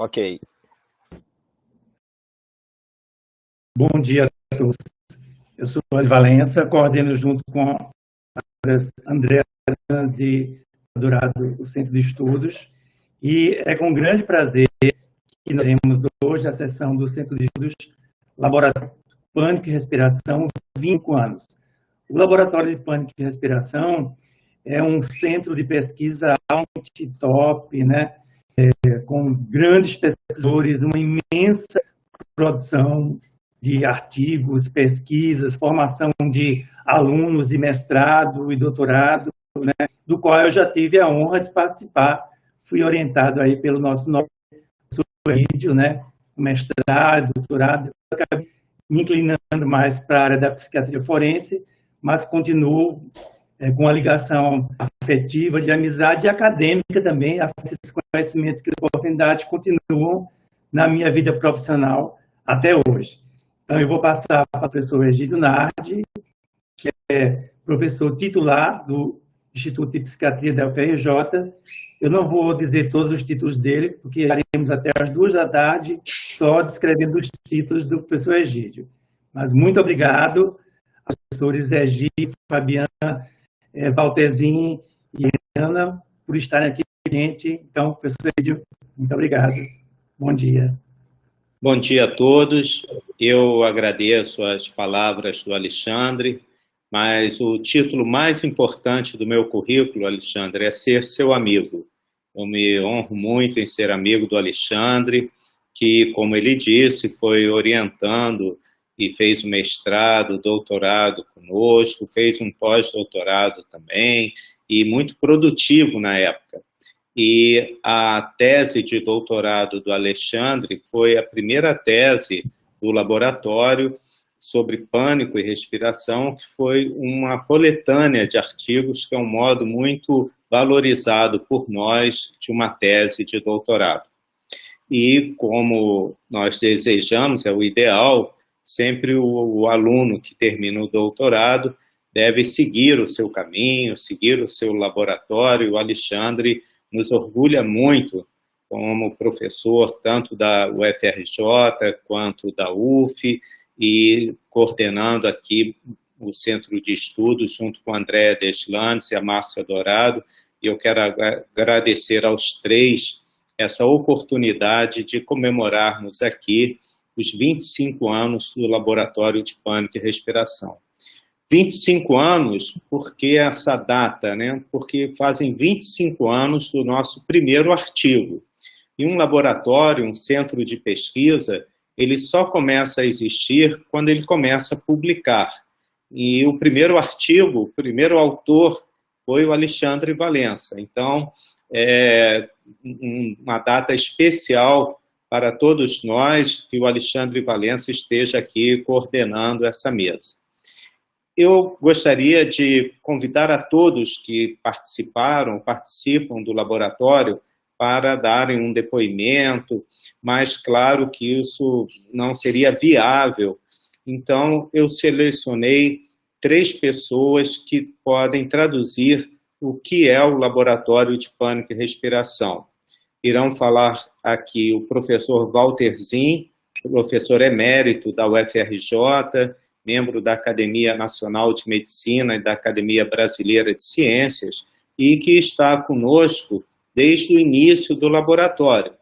Ok. Bom dia a todos. Eu sou de Valença, coordeno junto com a André e Dourado o Centro de Estudos, e é com grande prazer que nós temos hoje a sessão do Centro de Estudos Laboratório de Pânico e Respiração, 25 anos. O Laboratório de Pânico e Respiração é um centro de pesquisa top, né? Com grandes pesquisadores, uma imensa produção de artigos, pesquisas, formação de alunos de mestrado e doutorado, né, do qual eu já tive a honra de participar. Fui orientado aí pelo nosso vídeo, né, mestrado, doutorado, eu acabei me inclinando mais para a área da psiquiatria forense, mas continuo com a ligação afetiva, de amizade e acadêmica também. Esses conhecimentos e oportunidades continuam na minha vida profissional até hoje. Então, eu vou passar para o professor Egídio Nardi, que é professor titular do Instituto de Psiquiatria da UFRJ. Eu não vou dizer todos os títulos deles, porque estaremos até às 2 da tarde só descrevendo os títulos do professor Egídio. Mas muito obrigado aos professores Egídio, Fabiana, Valtezinho e Ana por estarem aqui com a gente. Então, professor Egídio, muito obrigado. Bom dia. Bom dia a todos. Eu agradeço as palavras do Alexandre, mas o título mais importante do meu currículo, Alexandre, é ser seu amigo. Eu me honro muito em ser amigo do Alexandre, que, como ele disse, foi orientando e fez o mestrado, doutorado conosco, fez um pós-doutorado também, e muito produtivo na época. E a tese de doutorado do Alexandre foi a primeira tese do laboratório sobre pânico e respiração, que foi uma coletânea de artigos, que é um modo muito valorizado por nós de uma tese de doutorado. E como nós desejamos, é o ideal, sempre o aluno que termina o doutorado deve seguir o seu caminho, seguir o seu laboratório. O Alexandre nos orgulha muito como professor tanto da UFRJ quanto da UF, e coordenando aqui o Centro de Estudos junto com a Andréa Deslandes e a Márcia Dourado, e eu quero agradecer aos três essa oportunidade de comemorarmos aqui os 25 anos do Laboratório de Pânico e Respiração. 25 anos, porque essa data, né? Porque fazem 25 anos do nosso primeiro artigo. E um laboratório, um centro de pesquisa, ele só começa a existir quando ele começa a publicar. E o primeiro artigo, o primeiro autor foi o Alexandre Valença. Então, é uma data especial para todos nós que o Alexandre Valença esteja aqui coordenando essa mesa. Eu gostaria de convidar a todos que participam do laboratório para darem um depoimento, mas claro que isso não seria viável. Então, eu selecionei 3 pessoas que podem traduzir o que é o Laboratório de Pânico e Respiração. Irão falar aqui o professor Walter Zin, professor emérito da UFRJ, membro da Academia Nacional de Medicina e da Academia Brasileira de Ciências, e que está conosco desde o início do laboratório.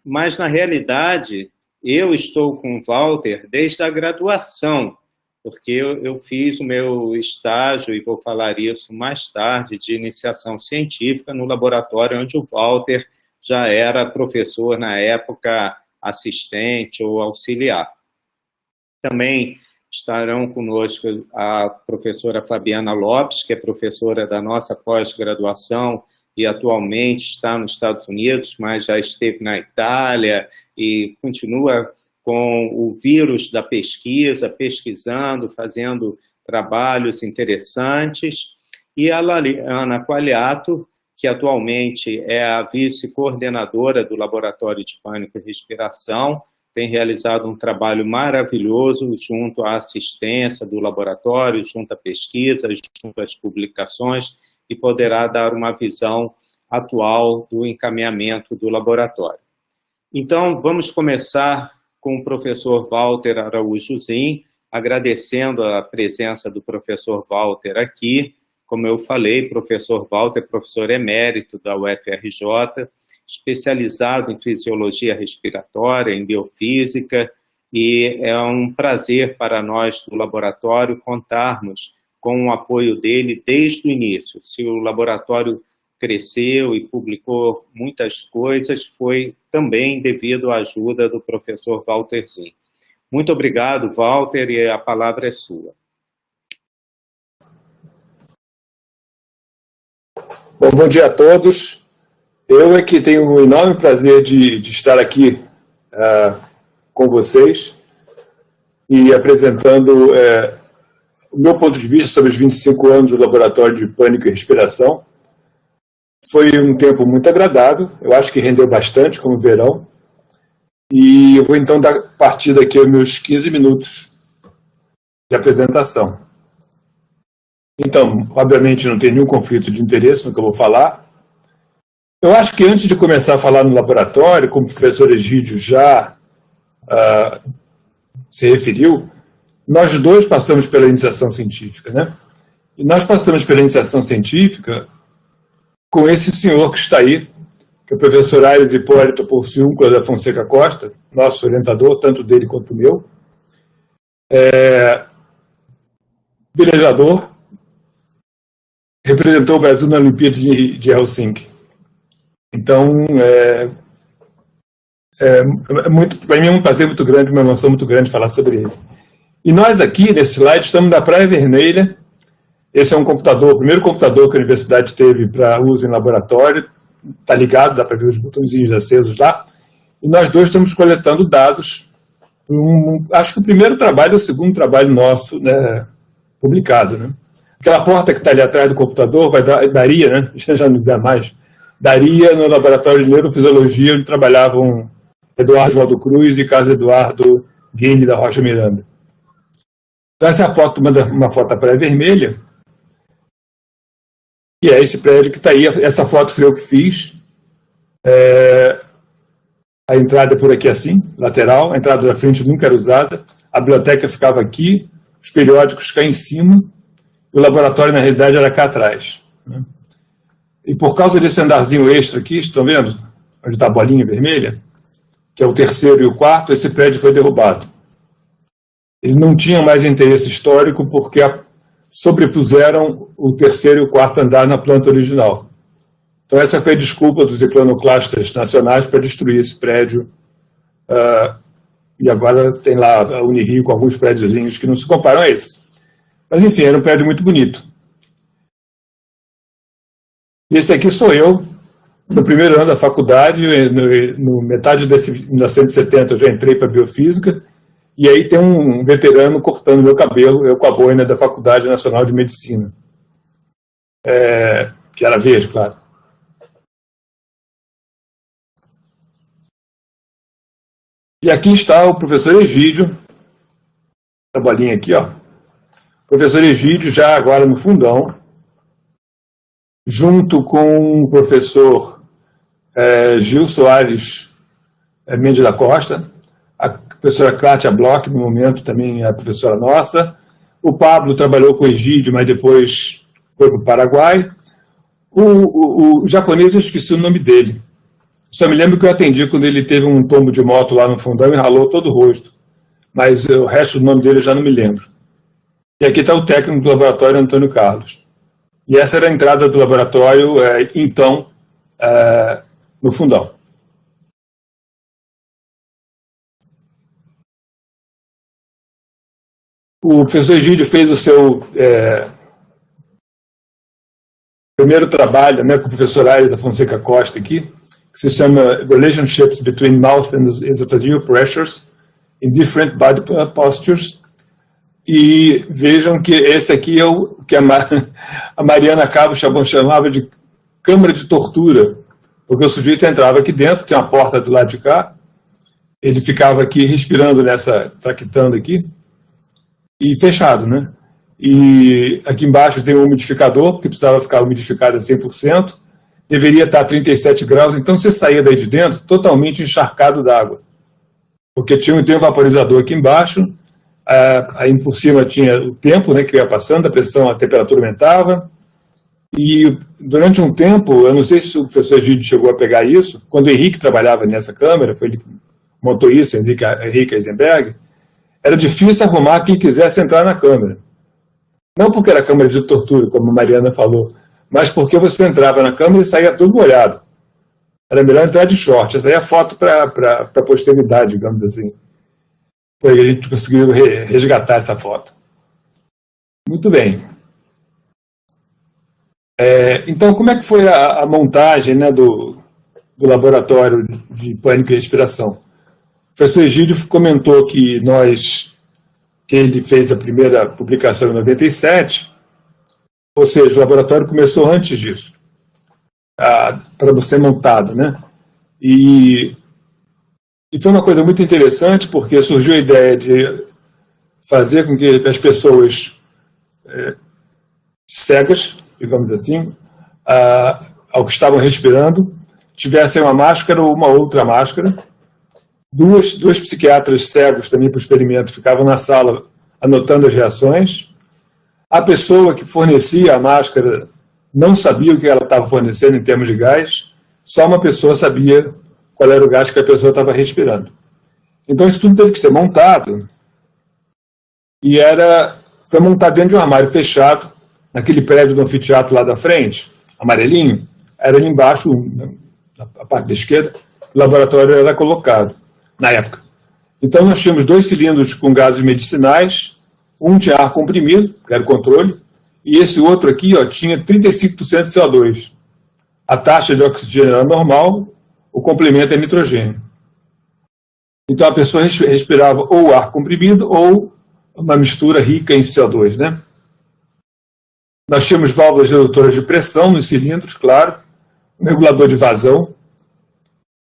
Mas, na realidade, eu estou com o Walter desde a graduação, porque eu fiz o meu estágio, e vou falar isso mais tarde, de iniciação científica no laboratório onde o Walter já era professor, na época, assistente ou auxiliar. Também estarão conosco a professora Fabiana Lopes, que é professora da nossa pós-graduação e atualmente está nos Estados Unidos, mas já esteve na Itália e continua com o vírus da pesquisa, pesquisando, fazendo trabalhos interessantes. E a Lariana Qualiato, que atualmente é a vice-coordenadora do Laboratório de Pânico e Respiração, tem realizado um trabalho maravilhoso junto à assistência do laboratório, junto à pesquisa, junto às publicações, e poderá dar uma visão atual do encaminhamento do laboratório. Então, vamos começar com o professor Walter Araújo Zin, agradecendo a presença do professor Walter aqui. Como eu falei, professor Walter é professor emérito da UFRJ, especializado em fisiologia respiratória, em biofísica, e é um prazer para nós do laboratório contarmos com o apoio dele desde o início. Se o laboratório cresceu e publicou muitas coisas, foi também devido à ajuda do professor Walter Zin. Muito obrigado, Walter, e a palavra é sua. Bom dia a todos. Eu é que tenho um enorme prazer de estar aqui com vocês e apresentando o meu ponto de vista sobre os 25 anos do Laboratório de Pânico e Respiração. Foi um tempo muito agradável, eu acho que rendeu bastante, como verão, e eu vou então dar partida aqui aos meus 15 minutos de apresentação. Então, obviamente não tem nenhum conflito de interesse no que eu vou falar. Eu acho que antes de começar a falar no laboratório, como o professor Egídio já se referiu, nós dois passamos pela iniciação científica, né? E nós passamos pela iniciação científica com esse senhor que está aí, que é o professor Aires Hipólito Porciúncula da Fonseca Costa, nosso orientador, tanto dele quanto meu, velejador, representou o Brasil na Olimpíada de Helsinki. Então, para mim é um prazer muito grande, uma emoção muito grande falar sobre ele. E nós aqui, nesse slide, estamos na Praia Vermelha. Esse é um computador, o primeiro computador que a universidade teve para uso em laboratório. Está ligado, dá para ver os botõezinhos acesos lá. E nós dois estamos coletando dados. Acho que o primeiro trabalho é o segundo trabalho nosso, né, publicado. Né? Aquela porta que está ali atrás do computador daria, né, já não dá mais, daria no laboratório de neurofisiologia, onde trabalhavam Eduardo Valdo Cruz e Carlos Eduardo Guine da Rocha Miranda. Então, essa foto, uma foto da Praia Vermelha, e é esse prédio que está aí. Essa foto foi eu que fiz. A entrada é por aqui assim, lateral, a entrada da frente nunca era usada, a biblioteca ficava aqui, os periódicos cá em cima, e o laboratório, na realidade, era cá atrás. Né? E por causa desse andarzinho extra aqui, estão vendo? Onde está a bolinha vermelha, que é o terceiro e o quarto, esse prédio foi derrubado. Ele não tinha mais interesse histórico porque sobrepuseram o terceiro e o quarto andar na planta original. Então essa foi a desculpa dos iconoclastas nacionais para destruir esse prédio. E agora tem lá a Unirio com alguns prédiozinhos que não se comparam a esse. Mas enfim, era um prédio muito bonito. E esse aqui sou eu, no primeiro ano da faculdade, no metade de 1970 eu já entrei para biofísica. E aí tem um veterano cortando meu cabelo, eu com a boina da Faculdade Nacional de Medicina. Que era verde, claro. E aqui está o professor Egídio, a bolinha aqui, ó. O professor Egídio, já agora no fundão, junto com o professor Gil Soares Mendes da Costa, a professora Cláudia Bloch, no momento também é a professora nossa. O Pablo trabalhou com o Egídio, mas depois foi para o Paraguai. O japonês, eu esqueci o nome dele. Só me lembro que eu atendi quando ele teve um tombo de moto lá no fundão e ralou todo o rosto. Mas o resto do nome dele eu já não me lembro. E aqui está o técnico do laboratório, Antônio Carlos. E essa era a entrada do laboratório, então, no fundão. O professor Egídio fez o seu primeiro trabalho, né, com o professor Aires da Fonseca Costa aqui, que se chama Relationships Between Mouth and Esophageal Pressures in Different Body Postures. E vejam que esse aqui é o que a Mariana Cabo Chabon chamava de câmara de tortura, porque o sujeito entrava aqui dentro, tem uma porta do lado de cá, ele ficava aqui respirando traquitando aqui, e fechado, né? E aqui embaixo tem um umidificador, porque precisava ficar umidificado a 100%, deveria estar a 37 graus, então você saía daí de dentro totalmente encharcado d'água, porque tem um vaporizador aqui embaixo, aí por cima tinha o tempo, né, que ia passando, a pressão, a temperatura aumentava, e durante um tempo, eu não sei se o professor Egídio chegou a pegar isso, quando o Henrique trabalhava nessa câmera, foi ele que montou isso, Henrique Eisenberg, era difícil arrumar quem quisesse entrar na câmera. Não porque era câmera de tortura, como a Mariana falou, mas porque você entrava na câmera e saía todo molhado. Era melhor entrar de short. Essa aí é a foto para a posteridade, digamos assim. Foi que a gente conseguiu resgatar essa foto. Muito bem. Então, como é que foi a montagem, né, do laboratório de pânico e respiração? O professor Egídio comentou que ele fez a primeira publicação em 97, ou seja, o laboratório começou antes disso, para ser montado, né? E foi uma coisa muito interessante, porque surgiu a ideia de fazer com que as pessoas cegas, digamos assim, ao que estavam respirando, tivessem uma máscara ou uma outra máscara. Dois psiquiatras cegos também para o experimento ficavam na sala anotando as reações. A pessoa que fornecia a máscara não sabia o que ela estava fornecendo em termos de gás, só uma pessoa sabia qual era o gás que a pessoa estava respirando. Então isso tudo teve que ser montado e foi montado dentro de um armário fechado, naquele prédio do anfiteatro lá da frente, amarelinho, era ali embaixo, na parte da esquerda, o laboratório era colocado, na época. Então nós tínhamos 2 cilindros com gases medicinais, um tinha ar comprimido, que era o controle, e esse outro aqui tinha 35% de CO2. A taxa de oxigênio era normal, o complemento é nitrogênio. Então a pessoa respirava ou ar comprimido ou uma mistura rica em CO2, né? Nós tínhamos válvulas redutoras de pressão nos cilindros, claro, um regulador de vazão.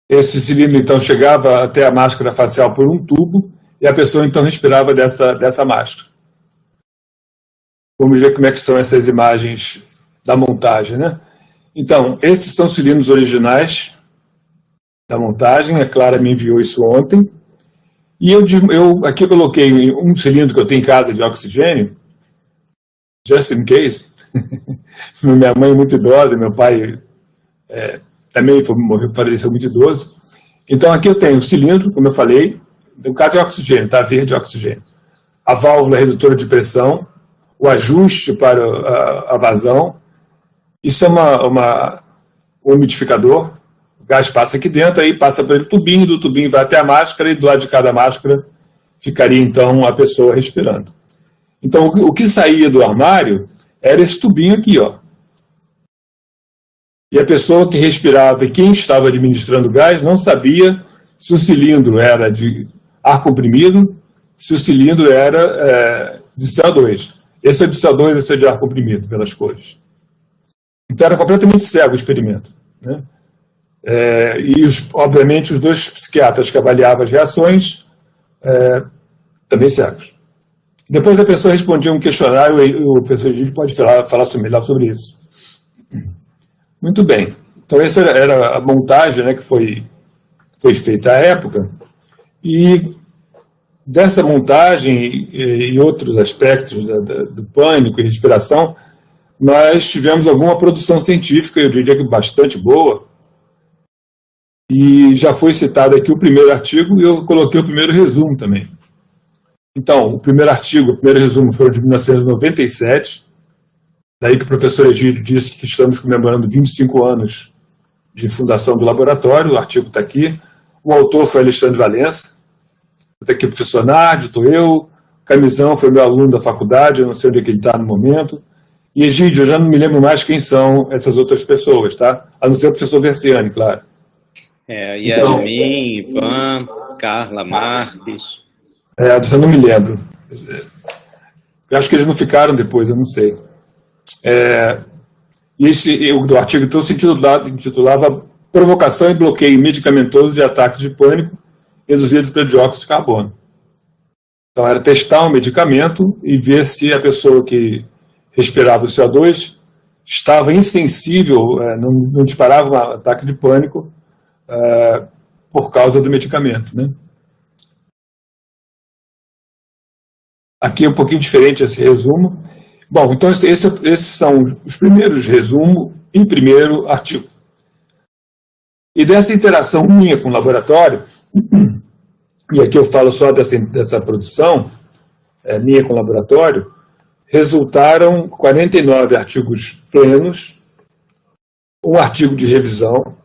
Esse cilindro, então, chegava até a máscara facial por um tubo e a pessoa, então, respirava dessa máscara. Vamos ver como é que são essas imagens da montagem, né? Então, esses são cilindros originais da montagem. A Clara me enviou isso ontem. E aqui eu coloquei um cilindro que eu tenho em casa de oxigênio, just in case. Minha mãe é muito idosa, meu pai também faleceu muito idoso. Então aqui eu tenho o cilindro, como eu falei, no caso é oxigênio, tá? Verde é oxigênio. A válvula redutora de pressão, o ajuste para a vazão. Isso é um umidificador. O gás passa aqui dentro, aí passa pelo tubinho, do tubinho vai até a máscara e do lado de cada máscara ficaria então a pessoa respirando. Então o que saía do armário era esse tubinho aqui, E a pessoa que respirava e quem estava administrando o gás não sabia se o cilindro era de ar comprimido, se o cilindro era de CO2. Esse é de CO2, esse é de ar comprimido, pelas cores. Então era completamente cego o experimento, né? Obviamente, os 2 psiquiatras que avaliavam as reações também cegos. Depois a pessoa respondia um questionário e o professor Egídio pode falar melhor sobre isso. Muito bem. Então essa era a montagem, né, que foi feita à época. E dessa montagem e outros aspectos do pânico e respiração, nós tivemos alguma produção científica, eu diria que bastante boa. E já foi citado aqui o primeiro artigo e eu coloquei o primeiro resumo também. Então, o primeiro resumo foi de 1997, daí que o professor Egídio disse que estamos comemorando 25 anos de fundação do laboratório, o artigo está aqui. O autor foi Alexandre Valença, está aqui o professor Nardi, estou eu, Camizão foi meu aluno da faculdade, eu não sei onde é que ele está no momento, e Egídio, eu já não me lembro mais quem são essas outras pessoas, tá? A não ser o professor Versiani, claro. Yasmin, Ivan, Carla Marques. Eu não me lembro. Eu acho que eles não ficaram depois, eu não sei. O artigo então se intitulava Provocação e Bloqueio Medicamentoso de Ataques de Pânico Reduzidos pelo Dióxido de Carbono. Então era testar um medicamento e ver se a pessoa que respirava o CO2 estava insensível, não disparava um ataque de pânico por causa do medicamento, né? Aqui é um pouquinho diferente esse resumo. Bom, então esses são os primeiros resumos em primeiro artigo. E dessa interação minha com o laboratório, e aqui eu falo só dessa produção minha com o laboratório, resultaram 49 artigos plenos, um artigo de revisão,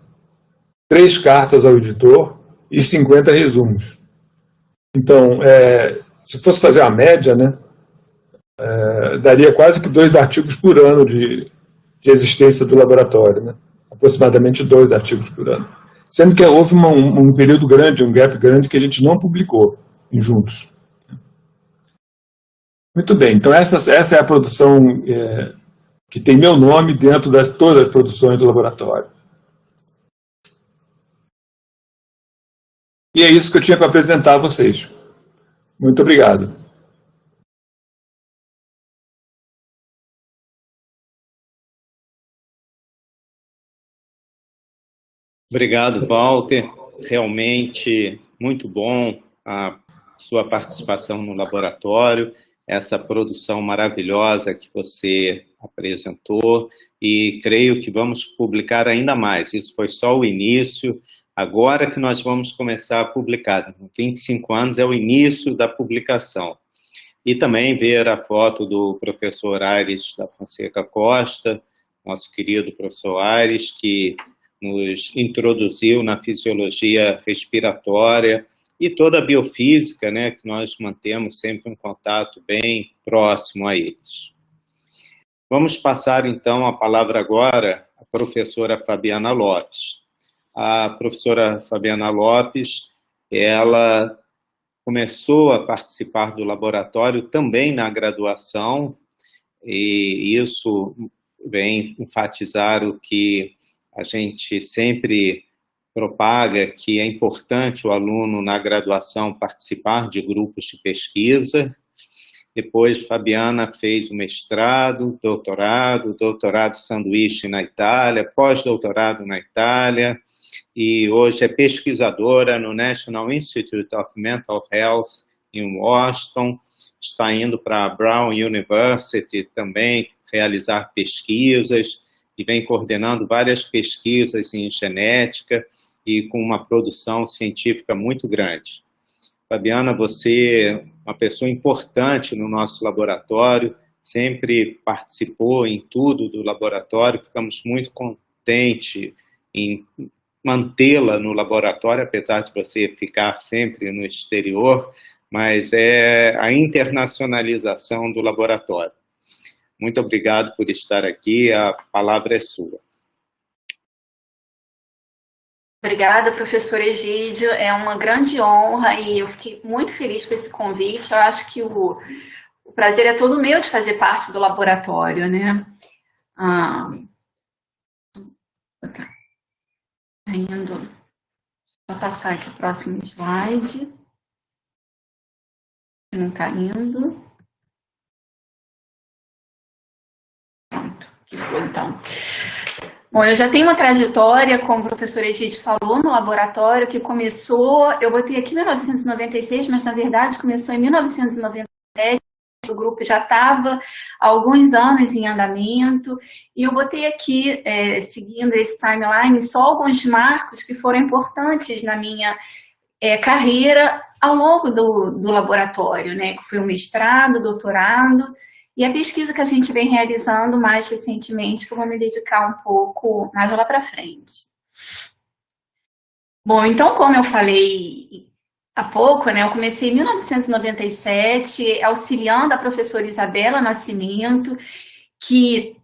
3 cartas ao editor e 50 resumos. Então, se fosse fazer a média, né, daria quase que 2 artigos por ano de existência do laboratório, né? Aproximadamente 2 artigos por ano. Sendo que houve um período grande, um gap grande, que a gente não publicou juntos. Muito bem, então essa é a produção que tem meu nome dentro de todas as produções do laboratório. E é isso que eu tinha para apresentar a vocês. Muito obrigado. Obrigado, Walter. Realmente muito bom a sua participação no laboratório, essa produção maravilhosa que você apresentou, e creio que vamos publicar ainda mais. Isso foi só o início, agora que nós vamos começar a publicar. 25 anos é o início da publicação. E também ver a foto do professor Aires da Fonseca Costa, nosso querido professor Aires, que nos introduziu na fisiologia respiratória e toda a biofísica, né, que nós mantemos sempre um contato bem próximo a eles. Vamos passar, então, a palavra agora à professora Fabiana Lopes. A professora Fabiana Lopes, ela começou a participar do laboratório também na graduação, e isso vem enfatizar o que a gente sempre propaga, que é importante o aluno na graduação participar de grupos de pesquisa. Depois, Fabiana fez o mestrado, doutorado sanduíche na Itália, pós-doutorado na Itália, e hoje é pesquisadora no National Institute of Mental Health em Washington, está indo para a Brown University também realizar pesquisas, e vem coordenando várias pesquisas em genética e com uma produção científica muito grande. Fabiana, você é uma pessoa importante no nosso laboratório, sempre participou em tudo do laboratório, ficamos muito contentes em mantê-la no laboratório, apesar de você ficar sempre no exterior, mas é a internacionalização do laboratório. Muito obrigado por estar aqui, a palavra é sua. Obrigada, professor Egídio, é uma grande honra e eu fiquei muito feliz com esse convite. Eu acho que o prazer é todo meu de fazer parte do laboratório, né? Vou passar aqui o próximo slide. Não está indo. Que foi, então. Bom, eu já tenho uma trajetória, como o professor Egídio falou, no laboratório, que começou, eu botei aqui em 1996, mas na verdade começou em 1997, o grupo já estava há alguns anos em andamento, e eu botei aqui, seguindo esse timeline, só alguns marcos que foram importantes na minha carreira ao longo do laboratório, né, que foi o mestrado, doutorado, e a pesquisa que a gente vem realizando mais recentemente, que eu vou me dedicar um pouco mais lá para frente. Bom, então, como eu falei há pouco, né, eu comecei em 1997, auxiliando a professora Isabela Nascimento, que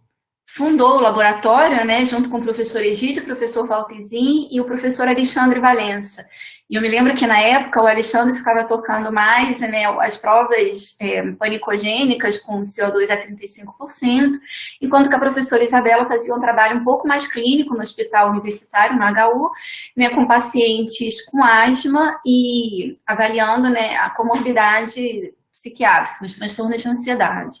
fundou o laboratório, né, junto com o professor Egídio, o professor Valtezin e o professor Alexandre Valença. E eu me lembro que, na época, o Alexandre ficava tocando mais, né, as provas panicogênicas com CO2 a 35%, enquanto que a professora Isabela fazia um trabalho um pouco mais clínico no hospital universitário, no HU, né, com pacientes com asma e avaliando, né, a comorbidade psiquiátrica, os transtornos de ansiedade.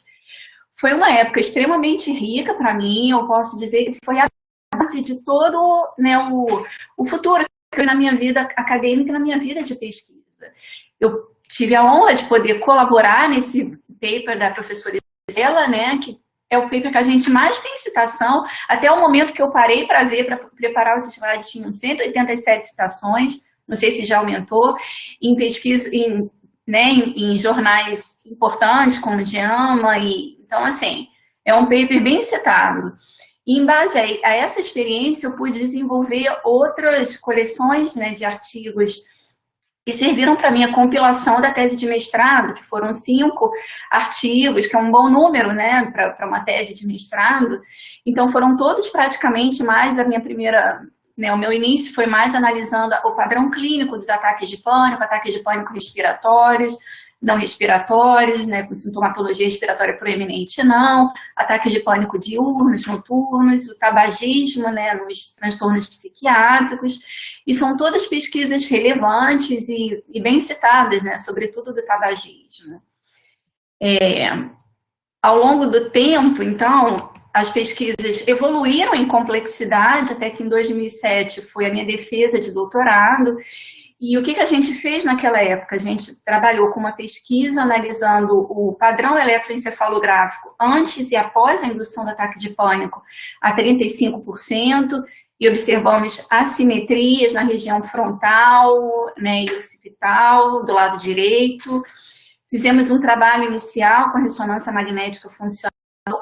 foi uma época extremamente rica para mim, eu posso dizer que foi a base de todo, né, o futuro na minha vida acadêmica, na minha vida de pesquisa. Eu tive a honra de poder colaborar nesse paper da professora Isela, né, que é o paper que a gente mais tem citação. Até o momento que eu parei para ver, para preparar os slides, tinham 187 citações, não sei se já aumentou, em pesquisa, em jornais importantes, como o JAMA, então, assim, é um paper bem citado. E, em base a essa experiência, eu pude desenvolver outras coleções, né, de artigos que serviram para a minha compilação da tese de mestrado, que foram 5 artigos, que é um bom número, né, para uma tese de mestrado. Então, foram todos praticamente mais a minha primeira, né, o meu início foi mais analisando o padrão clínico dos ataques de pânico respiratórios, não respiratórios, né, com sintomatologia respiratória proeminente não, ataques de pânico diurnos, noturnos, o tabagismo, né, nos transtornos psiquiátricos, e são todas pesquisas relevantes e bem citadas, né, sobretudo do tabagismo. Ao longo do tempo, então, as pesquisas evoluíram em complexidade, até que em 2007 foi a minha defesa de doutorado. E o que a gente fez naquela época? A gente trabalhou com uma pesquisa analisando o padrão eletroencefalográfico antes e após a indução do ataque de pânico a 35%, e observamos assimetrias na região frontal, né, e occipital, do lado direito. Fizemos um trabalho inicial com ressonância magnética funcional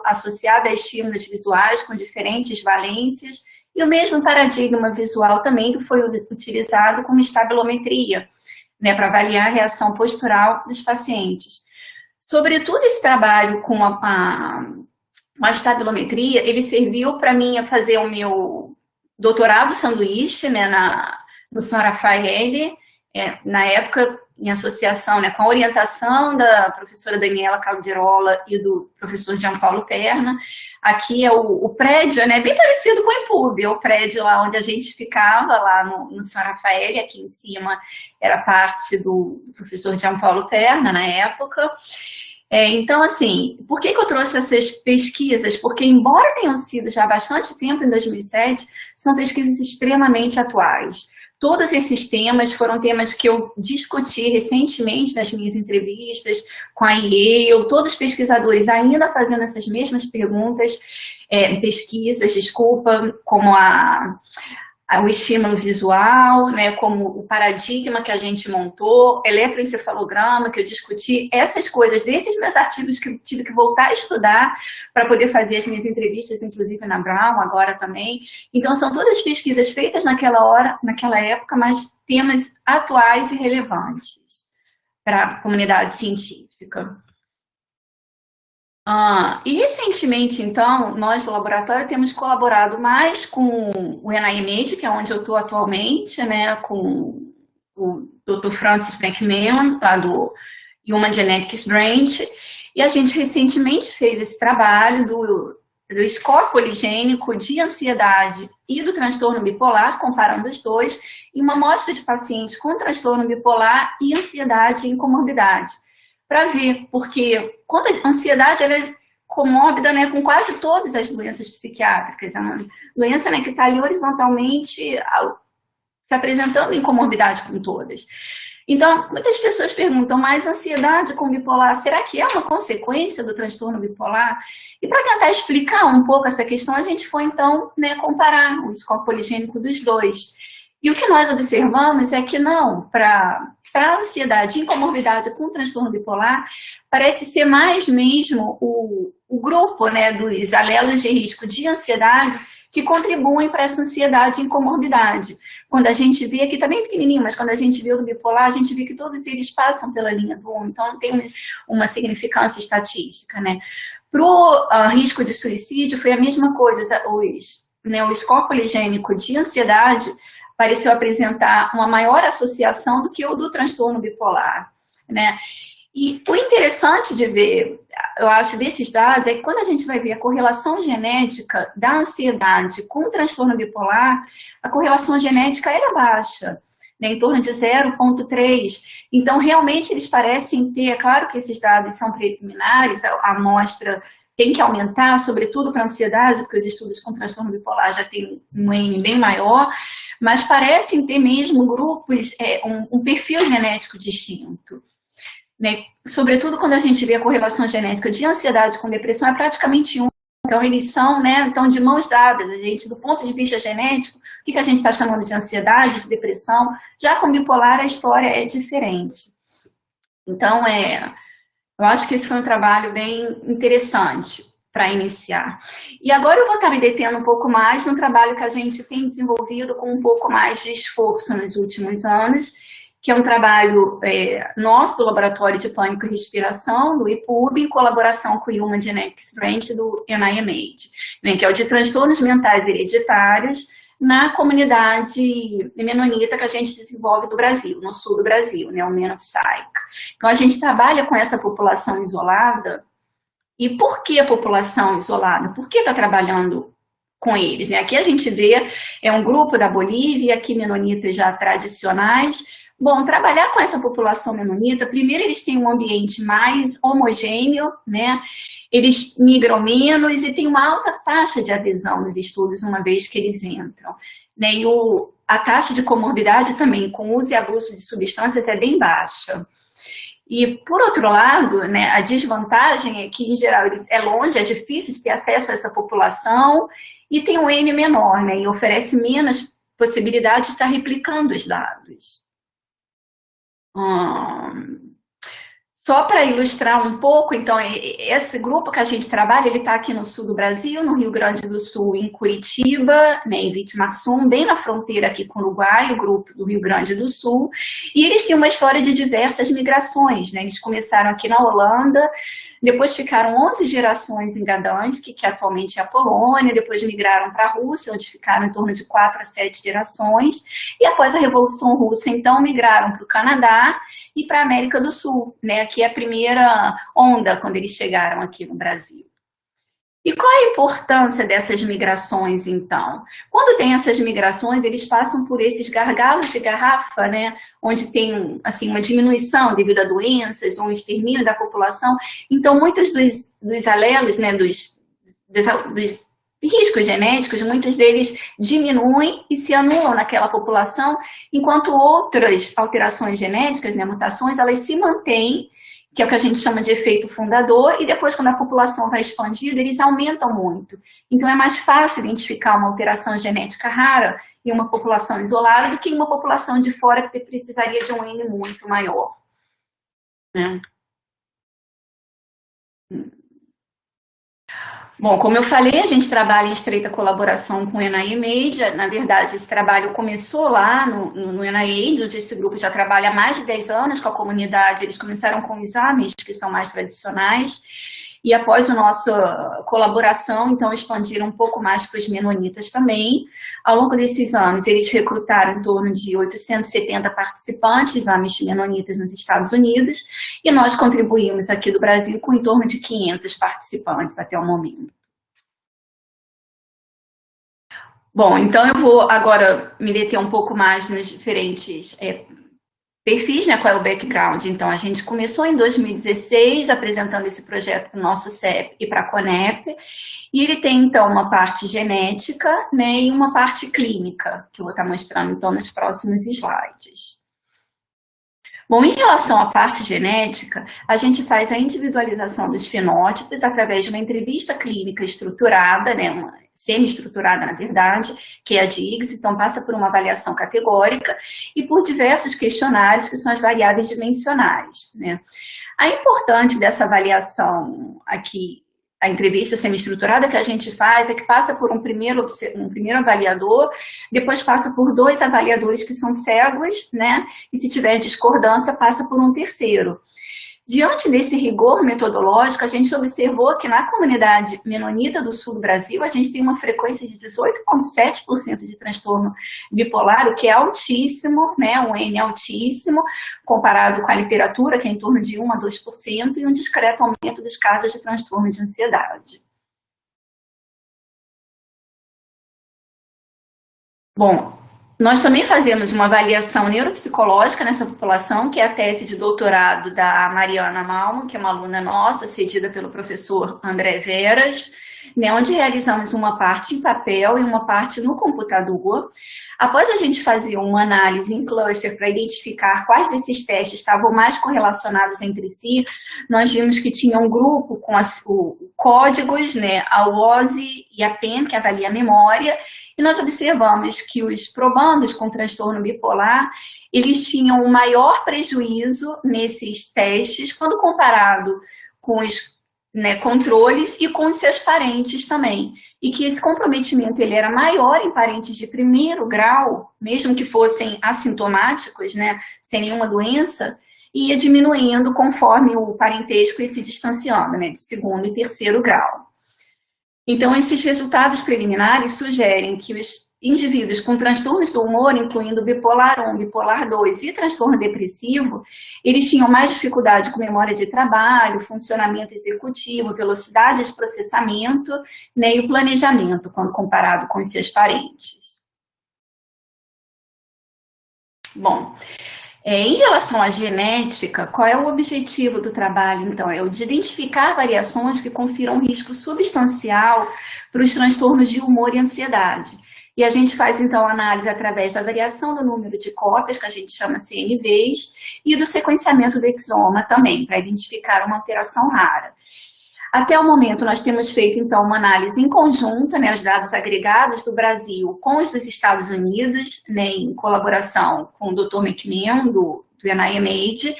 associada a estímulos visuais com diferentes valências, e o mesmo paradigma visual também foi utilizado como estabilometria, né, para avaliar a reação postural dos pacientes. Sobretudo, esse trabalho com a estabilometria, ele serviu para mim a fazer o meu doutorado sanduíche, né, no San Raffaele, na época em associação, né, com a orientação da professora Daniela Caldirola e do professor Gianpaolo Perna. Aqui é o prédio, né, bem parecido com o IMPUB, é o prédio lá onde a gente ficava, lá no San Raffaele, aqui em cima era parte do professor Gianpaolo Perna na época. Então, assim, por que eu trouxe essas pesquisas? Porque, embora tenham sido já há bastante tempo, em 2007, são pesquisas extremamente atuais. Todos esses temas foram temas que eu discuti recentemente nas minhas entrevistas com a Yale, todos os pesquisadores ainda fazendo essas mesmas perguntas, pesquisas, como o estímulo visual, né, como o paradigma que a gente montou, eletroencefalograma que eu discuti, essas coisas desses meus artigos que eu tive que voltar a estudar para poder fazer as minhas entrevistas, inclusive na Brown, agora também. Então, são todas pesquisas feitas naquela época, mas temas atuais e relevantes para a comunidade científica. E recentemente, então, nós do laboratório temos colaborado mais com o NIMH, que é onde eu estou atualmente, né, com o Dr. Francis McMahon, lá do Human Genetics Branch, e a gente recentemente fez esse trabalho do score poligênico de ansiedade e do transtorno bipolar, comparando os dois, em uma amostra de pacientes com transtorno bipolar e ansiedade em comorbidade, para ver, porque quando a ansiedade ela é comórbida, né, com quase todas as doenças psiquiátricas, é uma doença, né, que está ali horizontalmente se apresentando em comorbidade com todas. Então, muitas pessoas perguntam, mas ansiedade com bipolar, será que é uma consequência do transtorno bipolar? E para tentar explicar um pouco essa questão, a gente foi, então, né, comparar o score poligênico dos dois. E o que nós observamos é que não, para a ansiedade em comorbidade com transtorno bipolar, parece ser mais mesmo o grupo, né, dos alelos de risco de ansiedade que contribuem para essa ansiedade em comorbidade. Quando a gente vê, aqui está bem pequenininho, mas quando a gente vê o do bipolar, a gente vê que todos eles passam pela linha do 1, então não tem uma significância estatística, né? Para o risco de suicídio foi a mesma coisa, o score poligênico de ansiedade pareceu apresentar uma maior associação do que o do transtorno bipolar, né? E o interessante de ver, eu acho, desses dados é que quando a gente vai ver a correlação genética da ansiedade com o transtorno bipolar, a correlação genética é baixa, né, em torno de 0,3. Então, realmente, eles parecem ter, é claro que esses dados são preliminares, a amostra tem que aumentar, sobretudo para a ansiedade, porque os estudos com transtorno bipolar já têm um N bem maior, mas parecem ter mesmo grupos, um perfil genético distinto. Né? Sobretudo quando a gente vê a correlação genética de ansiedade com depressão, é praticamente um. Então, eles são, né, então, de mãos dadas. A gente, do ponto de vista genético, o que a gente está chamando de ansiedade, de depressão, já com bipolar a história é diferente. Então, eu acho que esse foi um trabalho bem interessante para iniciar. E agora eu vou estar me detendo um pouco mais no trabalho que a gente tem desenvolvido com um pouco mais de esforço nos últimos anos, que é um trabalho nosso, do Laboratório de Pânico e Respiração, do IPUB, em colaboração com o Human Genetics Branch do NIMH, né, que é o de transtornos mentais hereditários na comunidade menonita que a gente desenvolve do Brasil, no sul do Brasil, né, o Menopsych. Então, a gente trabalha com essa população isolada. E por que a população isolada? Por que está trabalhando com eles? Né? Aqui a gente vê, um grupo da Bolívia, aqui menonitas já tradicionais. Bom, trabalhar com essa população menonita, primeiro eles têm um ambiente mais homogêneo, né? Eles migram menos e tem uma alta taxa de adesão nos estudos uma vez que eles entram. Né? E a taxa de comorbidade também, com uso e abuso de substâncias, é bem baixa. E, por outro lado, né, a desvantagem é que, em geral, é longe, é difícil de ter acesso a essa população e tem um N menor, né, e oferece menos possibilidade de estar replicando os dados. Só para ilustrar um pouco, então, esse grupo que a gente trabalha, ele está aqui no sul do Brasil, no Rio Grande do Sul, em Curitiba, né, em Vitimarsum, bem na fronteira aqui com o Uruguai, o grupo do Rio Grande do Sul, e eles têm uma história de diversas migrações, né, eles começaram aqui na Holanda, depois ficaram 11 gerações em Gdansk, que atualmente é a Polônia, depois migraram para a Rússia, onde ficaram em torno de 4 a 7 gerações, e após a Revolução Russa, então, migraram para o Canadá e para a América do Sul, né, que é a primeira onda quando eles chegaram aqui no Brasil. E qual a importância dessas migrações, então? Quando tem essas migrações, eles passam por esses gargalos de garrafa, né, onde tem assim, uma diminuição devido a doenças, ou um extermínio da população. Então, muitos dos alelos, né, dos riscos genéticos, muitos deles diminuem e se anulam naquela população, enquanto outras alterações genéticas, né, mutações, elas se mantêm, que é o que a gente chama de efeito fundador, e depois, quando a população vai expandindo, eles aumentam muito. Então, é mais fácil identificar uma alteração genética rara em uma população isolada do que em uma população de fora que precisaria de um N muito maior. Né? Bom, como eu falei, a gente trabalha em estreita colaboração com o NIMH. Na verdade, esse trabalho começou lá no NIH, onde esse grupo já trabalha há mais de 10 anos com a comunidade. Eles começaram com exames que são mais tradicionais. E após a nossa colaboração, então, expandiram um pouco mais para os menonitas também. Ao longo desses anos, eles recrutaram em torno de 870 participantes, amish menonitas nos Estados Unidos, e nós contribuímos aqui do Brasil com em torno de 500 participantes até o momento. Bom, então eu vou agora me deter um pouco mais nos diferentes perfis, né, qual é o background. Então, a gente começou em 2016 apresentando esse projeto para o nosso CEP e para a CONEP, e ele tem, então, uma parte genética, né, e uma parte clínica, que eu vou estar mostrando, então, nos próximos slides. Bom, em relação à parte genética, a gente faz a individualização dos fenótipos através de uma entrevista clínica estruturada, né, uma semi-estruturada, na verdade, que é a DIGS, então passa por uma avaliação categórica e por diversos questionários, que são as variáveis dimensionais, né. A importante dessa avaliação aqui, a entrevista semi-estruturada que a gente faz é que passa por um primeiro avaliador, depois passa por 2 avaliadores que são cegos, né? E se tiver discordância, passa por um terceiro. Diante desse rigor metodológico, a gente observou que na comunidade menonita do sul do Brasil, a gente tem uma frequência de 18,7% de transtorno bipolar, o que é altíssimo, né? Um N altíssimo, comparado com a literatura, que é em torno de 1 a 2%, e um discreto aumento dos casos de transtorno de ansiedade. Bom, Nós também fazemos uma avaliação neuropsicológica nessa população, que é a tese de doutorado da Mariana Malman, que é uma aluna nossa, cedida pelo professor André Veras, né, onde realizamos uma parte em papel e uma parte no computador. Após a gente fazer uma análise em cluster para identificar quais desses testes estavam mais correlacionados entre si, nós vimos que tinha um grupo com códigos, né, a WOSI e a PEN, que avalia a memória, e nós observamos que os probandos com transtorno bipolar, eles tinham um maior prejuízo nesses testes quando comparado com os, né, controles e com os seus parentes também. E que esse comprometimento ele era maior em parentes de primeiro grau, mesmo que fossem assintomáticos, né, sem nenhuma doença, e ia diminuindo conforme o parentesco ia se distanciando, né, de segundo e terceiro grau. Então, esses resultados preliminares sugerem que os indivíduos com transtornos do humor, incluindo bipolar 1, bipolar 2 e transtorno depressivo, eles tinham mais dificuldade com memória de trabalho, funcionamento executivo, velocidade de processamento, né, e o planejamento, quando comparado com os seus parentes. Bom, em relação à genética, qual é o objetivo do trabalho, então? É o de identificar variações que confiram risco substancial para os transtornos de humor e ansiedade. E a gente faz, então, análise através da variação do número de cópias, que a gente chama CNVs, e do sequenciamento do exoma também, para identificar uma alteração rara. Até o momento, nós temos feito, então, uma análise em conjunta, né, os dados agregados do Brasil com os dos Estados Unidos, né, em colaboração com o Dr. McMahon, do NIMH,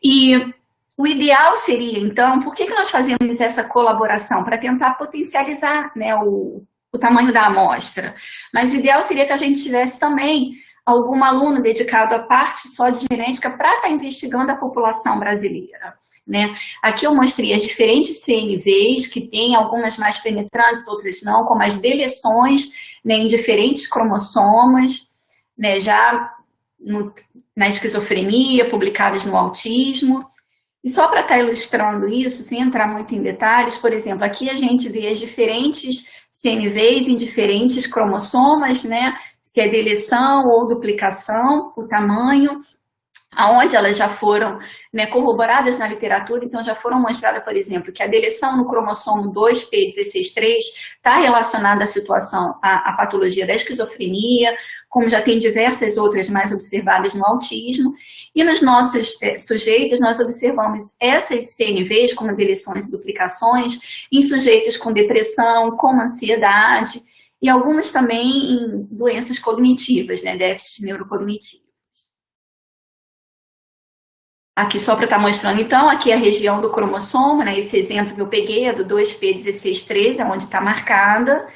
e o ideal seria, então, por que nós fazemos essa colaboração? Para tentar potencializar, né, o tamanho da amostra. Mas o ideal seria que a gente tivesse também algum aluno dedicado à parte só de genética para estar investigando a população brasileira, né? Aqui eu mostrei as diferentes CNVs, que tem algumas mais penetrantes, outras não, como as deleções, né, em diferentes cromossomas, né, já na esquizofrenia, publicadas no autismo. E só para estar ilustrando isso, sem entrar muito em detalhes, por exemplo, aqui a gente vê as diferentes CNVs em diferentes cromossomas, né? Se é deleção ou duplicação, o tamanho, aonde elas já foram, né, corroboradas na literatura, então já foram mostradas, por exemplo, que a deleção no cromossomo 2p16.3 está relacionada à situação, à patologia da esquizofrenia, como já tem diversas outras mais observadas no autismo, e nos nossos sujeitos nós observamos essas CNVs, como deleções e duplicações, em sujeitos com depressão, com ansiedade, e algumas também em doenças cognitivas, né, déficits neurocognitivos. Aqui só para estar mostrando, então, aqui a região do cromossomo, né, esse exemplo que eu peguei é do 2p16.13, onde está marcada,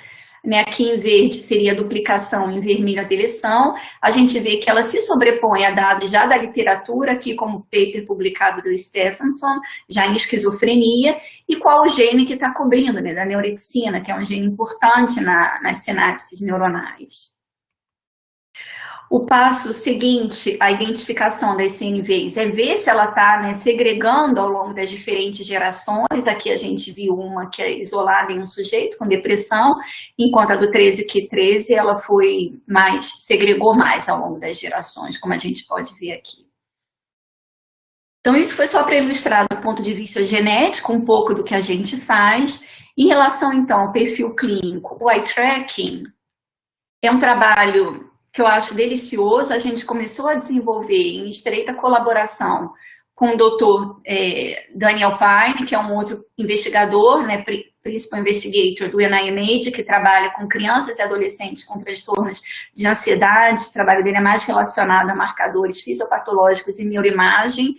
né, aqui em verde seria a duplicação, em vermelho a deleção. A gente vê que ela se sobrepõe a dados já da literatura, aqui como o paper publicado do Stephenson, já em esquizofrenia, e qual o gene que está cobrindo, né, da neurexina, que é um gene importante nas sinapses neuronais. O passo seguinte, a identificação das CNVs, é ver se ela está, né, segregando ao longo das diferentes gerações. Aqui a gente viu uma que é isolada em um sujeito com depressão, enquanto a do 13q13 ela segregou mais ao longo das gerações, como a gente pode ver aqui. Então isso foi só para ilustrar do ponto de vista genético um pouco do que a gente faz. Em relação então ao perfil clínico, o eye tracking é um trabalho que eu acho delicioso. A gente começou a desenvolver em estreita colaboração com o Dr. Daniel Pine, que é um outro investigador, né, principal investigator do NIMH, que trabalha com crianças e adolescentes com transtornos de ansiedade. O trabalho dele é mais relacionado a marcadores fisiopatológicos e neuroimagem.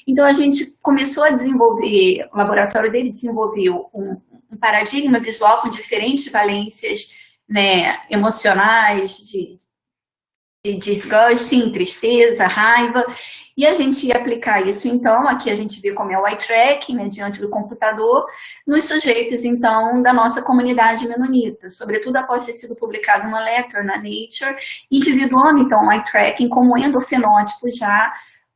Então, a gente começou a desenvolver, o laboratório dele desenvolveu um paradigma visual com diferentes valências, né, emocionais, de desgosto, tristeza, raiva, e a gente ia aplicar isso, então, aqui a gente vê como é o eye tracking, né, diante do computador, nos sujeitos, então, da nossa comunidade menonita, sobretudo após ter sido publicado uma letter na Nature, individuando, então, o eye tracking como endofenótipo já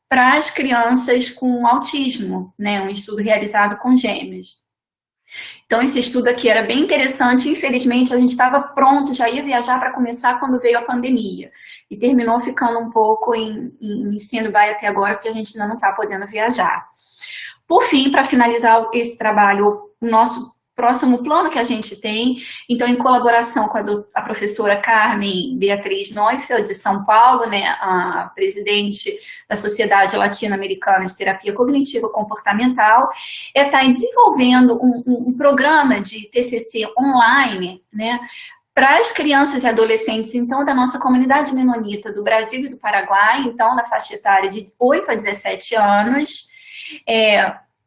para as crianças com autismo, né, um estudo realizado com gêmeos. Então, esse estudo aqui era bem interessante. Infelizmente, a gente estava pronto, já ia viajar para começar quando veio a pandemia. E terminou ficando um pouco em stand-by até agora, porque a gente ainda não está podendo viajar. Por fim, para finalizar esse trabalho, o nosso próximo plano que a gente tem, então, em colaboração com a professora Carmen Beatriz Neufeld, de São Paulo, né, a presidente da Sociedade Latino-Americana de Terapia Cognitivo Comportamental, está desenvolvendo um programa de TCC online, né, para as crianças e adolescentes, então, da nossa comunidade menonita do Brasil e do Paraguai, então, na faixa etária de 8 a 17 anos,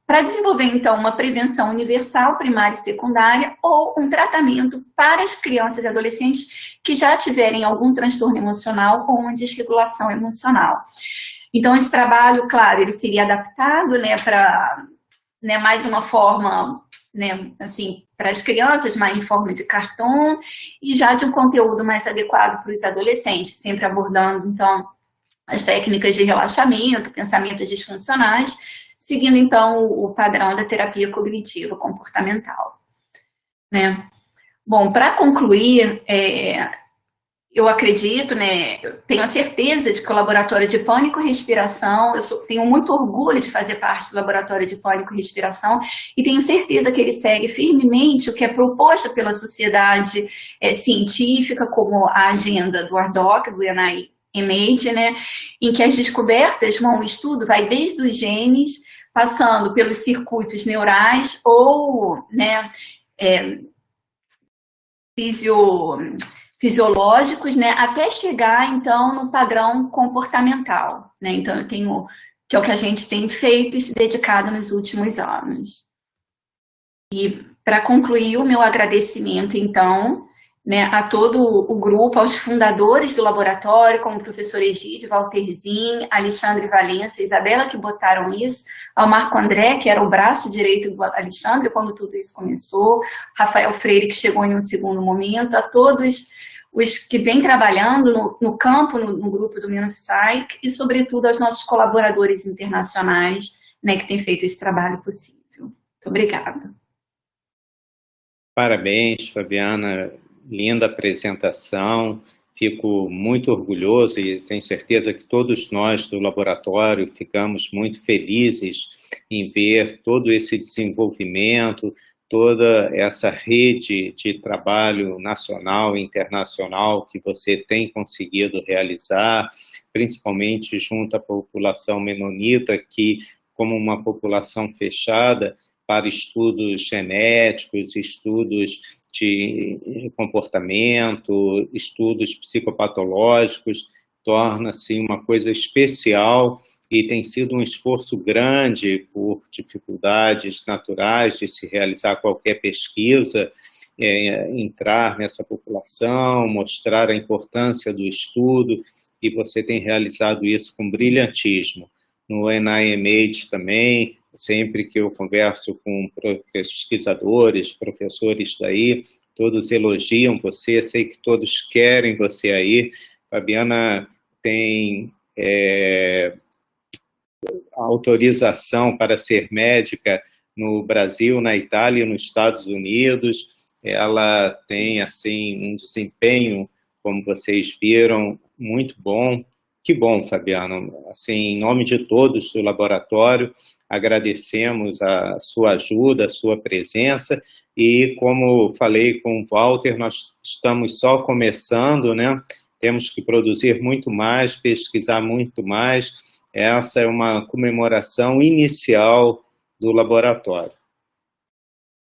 para desenvolver, então, uma prevenção universal, primária e secundária, ou um tratamento para as crianças e adolescentes que já tiverem algum transtorno emocional ou uma desregulação emocional. Então, esse trabalho, claro, ele seria adaptado, né, para, né, mais uma forma, né, assim, para as crianças, mas em forma de cartão, e já de um conteúdo mais adequado para os adolescentes, sempre abordando, então, as técnicas de relaxamento, pensamentos disfuncionais, seguindo, então, o padrão da terapia cognitiva comportamental, né? Bom, para concluir, eu acredito, né, eu tenho a certeza de que o Laboratório de Pânico e Respiração, tenho muito orgulho de fazer parte do Laboratório de Pânico e Respiração e tenho certeza que ele segue firmemente o que é proposto pela sociedade científica, como a agenda do ARDOC, do NIMH, né, em que as descobertas o estudo vai desde os genes, passando pelos circuitos neurais ou, né, fisiológicos, né, até chegar, então, no padrão comportamental, né, então que é o que a gente tem feito e se dedicado nos últimos anos. E, para concluir, o meu agradecimento, então, né, a todo o grupo, aos fundadores do laboratório, como o professor Egídio, Walterzin, Alexandre Valença, Isabela, que botaram isso, ao Marco André, que era o braço direito do Alexandre, quando tudo isso começou, Rafael Freire, que chegou em um segundo momento, a todos os que vêm trabalhando no campo, no grupo do Menopsych, e, sobretudo, aos nossos colaboradores internacionais, né, que têm feito esse trabalho possível. Muito obrigada. Parabéns, Fabiana. Linda apresentação, fico muito orgulhoso e tenho certeza que todos nós do laboratório ficamos muito felizes em ver todo esse desenvolvimento, toda essa rede de trabalho nacional e internacional que você tem conseguido realizar, principalmente junto à população menonita, que, como uma população fechada, para estudos genéticos, estudos de comportamento, estudos psicopatológicos, torna-se uma coisa especial e tem sido um esforço grande por dificuldades naturais de se realizar qualquer pesquisa, entrar nessa população, mostrar a importância do estudo, e você tem realizado isso com brilhantismo. No NIMH também, sempre que eu converso com pesquisadores, professores daí, todos elogiam você, sei que todos querem você aí. Fabiana tem autorização para ser médica no Brasil, na Itália e nos Estados Unidos. Ela tem, assim, um desempenho, como vocês viram, muito bom. Que bom, Fabiana. Assim, em nome de todos do laboratório, agradecemos a sua ajuda, a sua presença, e como falei com o Walter, nós estamos só começando, né? Temos que produzir muito mais, pesquisar muito mais. Essa é uma comemoração inicial do laboratório.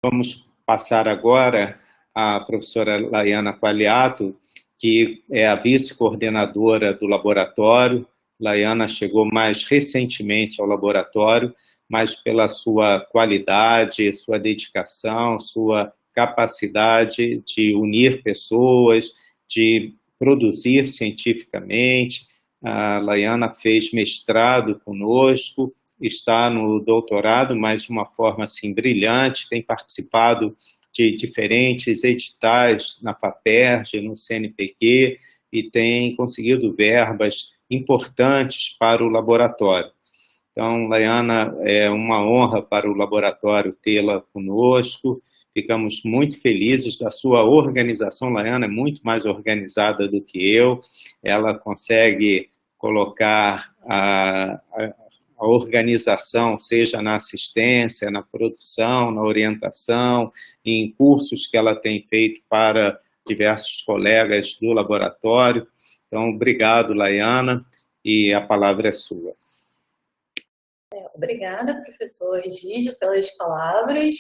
Vamos passar agora à professora Laiana Qualiato, que é a vice-coordenadora do laboratório. Laiana chegou mais recentemente ao laboratório, mas pela sua qualidade, sua dedicação, sua capacidade de unir pessoas, de produzir cientificamente. A Laiana fez mestrado conosco, está no doutorado, mas de uma forma assim, brilhante, tem participado de diferentes editais na FAPERJ, no CNPq, e tem conseguido verbas importantes para o laboratório. Então, Laiana, é uma honra para o laboratório tê-la conosco. Ficamos muito felizes da sua organização. Laiana é muito mais organizada do que eu. Ela consegue colocar a organização, seja na assistência, na produção, na orientação, em cursos que ela tem feito para diversos colegas do laboratório. Então, obrigado, Laiana, e a palavra é sua. Obrigada, professor Egídio, pelas palavras.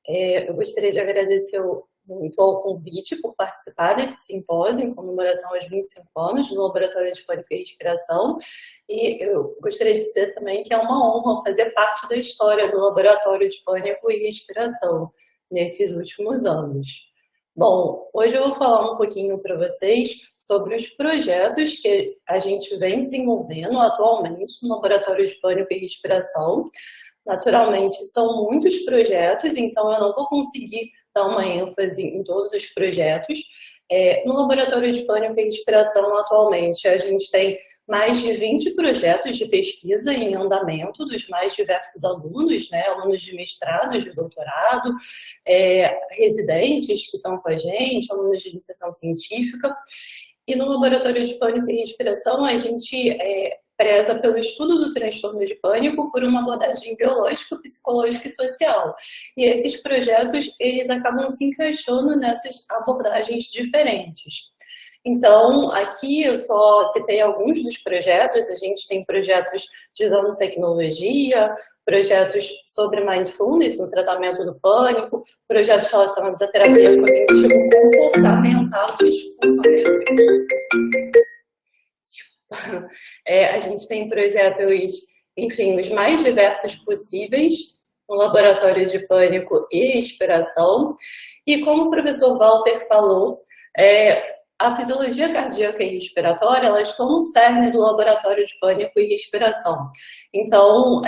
Eu gostaria de agradecer muito ao convite por participar desse simpósio em comemoração aos 25 anos do Laboratório de Pânico e Respiração. E eu gostaria de dizer também que é uma honra fazer parte da história do Laboratório de Pânico e Respiração nesses últimos anos. Bom, hoje eu vou falar um pouquinho para vocês sobre os projetos que a gente vem desenvolvendo atualmente no Laboratório de Pânico e Respiração. Naturalmente, são muitos projetos, então eu não vou conseguir dar uma ênfase em todos os projetos. No Laboratório de Pânico e Respiração, atualmente, a gente tem mais de 20 projetos de pesquisa em andamento dos mais diversos alunos, né? Alunos de mestrado, de doutorado, residentes que estão com a gente, alunos de iniciação científica. E no Laboratório de Pânico e Respiração, a gente preza pelo estudo do transtorno de pânico por uma abordagem biológica, psicológica e social. E esses projetos, eles acabam se encaixando nessas abordagens diferentes. Então, aqui eu só citei alguns dos projetos. A gente tem projetos de nanotecnologia, projetos sobre mindfulness no tratamento do pânico, projetos relacionados à terapia cognitivo-comportamental. A gente tem projetos, enfim, os mais diversos possíveis no Laboratório de Pânico e Respiração. E como o professor Walter falou, a fisiologia cardíaca e respiratória, elas estão no cerne do Laboratório de Pânico e Respiração. Então,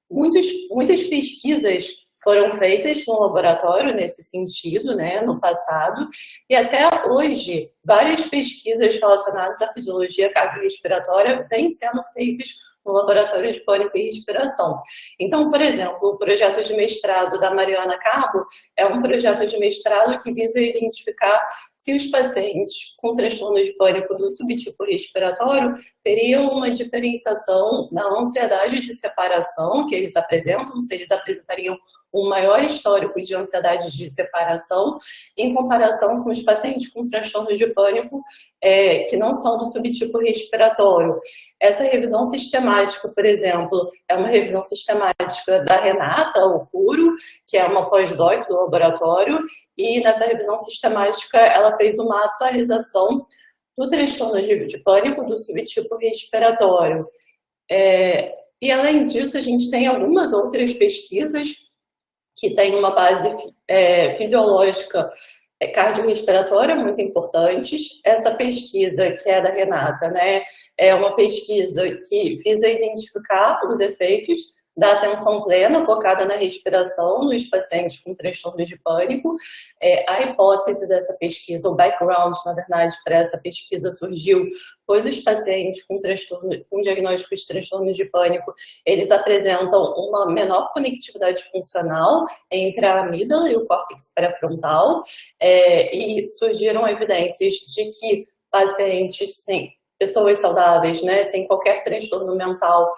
muitas pesquisas foram feitas no laboratório nesse sentido, né, no passado, e até hoje, várias pesquisas relacionadas à fisiologia cardiorrespiratória vêm sendo feitas no Laboratório de Pânico e Respiração. Então, por exemplo, o projeto de mestrado da Mariana Cabo é um projeto de mestrado que visa identificar se os pacientes com transtorno de pânico do subtipo respiratório teriam uma diferenciação na ansiedade de separação que eles apresentam, se eles apresentariam um maior histórico de ansiedade de separação em comparação com os pacientes com transtorno de pânico que não são do subtipo respiratório. Essa revisão sistemática, por exemplo, é uma revisão sistemática da Renata Okuro, que é uma pós-doc do laboratório, e nessa revisão sistemática ela fez uma atualização do transtorno de pânico do subtipo respiratório. E além disso, a gente tem algumas outras pesquisas que têm uma base fisiológica cardiorrespiratória muito importantes. Essa pesquisa, que é da Renata, né, é uma pesquisa que visa identificar os efeitos da atenção plena focada na respiração nos pacientes com transtorno de pânico. A hipótese dessa pesquisa, o background, na verdade, para essa pesquisa surgiu pois os pacientes com diagnóstico de transtorno de pânico, eles apresentam uma menor conectividade funcional entre a amígdala e o córtex pré-frontal, e surgiram evidências de que pacientes pessoas saudáveis, né, sem qualquer transtorno mental,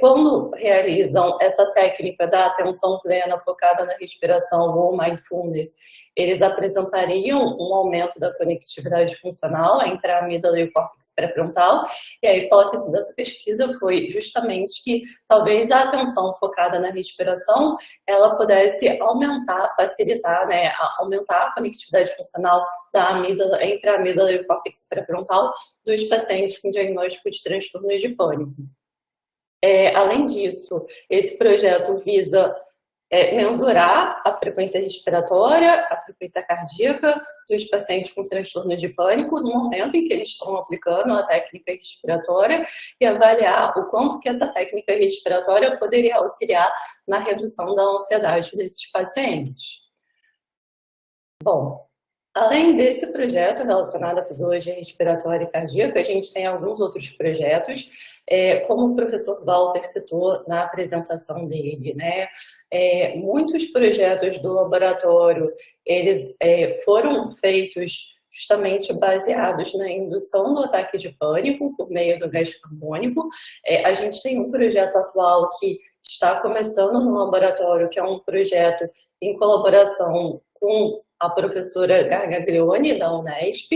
quando realizam essa técnica da atenção plena focada na respiração ou mindfulness, eles apresentariam um aumento da conectividade funcional entre a amígdala e o córtex pré-frontal, e a hipótese dessa pesquisa foi justamente que talvez a atenção focada na respiração, ela pudesse aumentar, facilitar, né, aumentar a conectividade funcional da amígdala, entre a amígdala e o córtex pré-frontal dos pacientes com diagnóstico de transtornos de pânico. Além disso, esse projeto visa mensurar a frequência respiratória, a frequência cardíaca dos pacientes com transtorno de pânico no momento em que eles estão aplicando a técnica respiratória e avaliar o quanto que essa técnica respiratória poderia auxiliar na redução da ansiedade desses pacientes. Bom, Além desse projeto relacionado à fisiologia respiratória e cardíaca, a gente tem alguns outros projetos, como o professor Walter citou na apresentação dele, né? Muitos projetos do laboratório, eles foram feitos justamente baseados na indução do ataque de pânico por meio do gás carbônico. A gente tem um projeto atual que está começando no laboratório, que é um projeto em colaboração com a professora Gargaglione, da Unesp.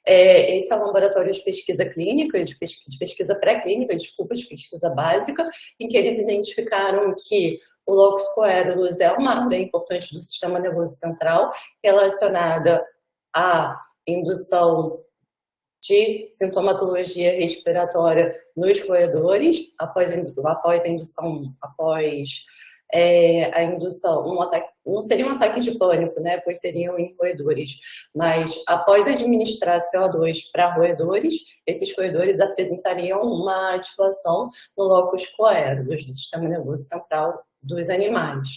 Esse é um laboratório de pesquisa clínica, de pesquisa pré-clínica, desculpa, de pesquisa básica, em que eles identificaram que o locus coeruleus é uma área importante do sistema nervoso central relacionada à indução de sintomatologia respiratória nos roedores, após a indução, a indução, não seria um ataque de pânico, né, pois seriam em roedores, mas após administrar CO2 para roedores, esses roedores apresentariam uma ativação no locus coeruleus do sistema nervoso central dos animais.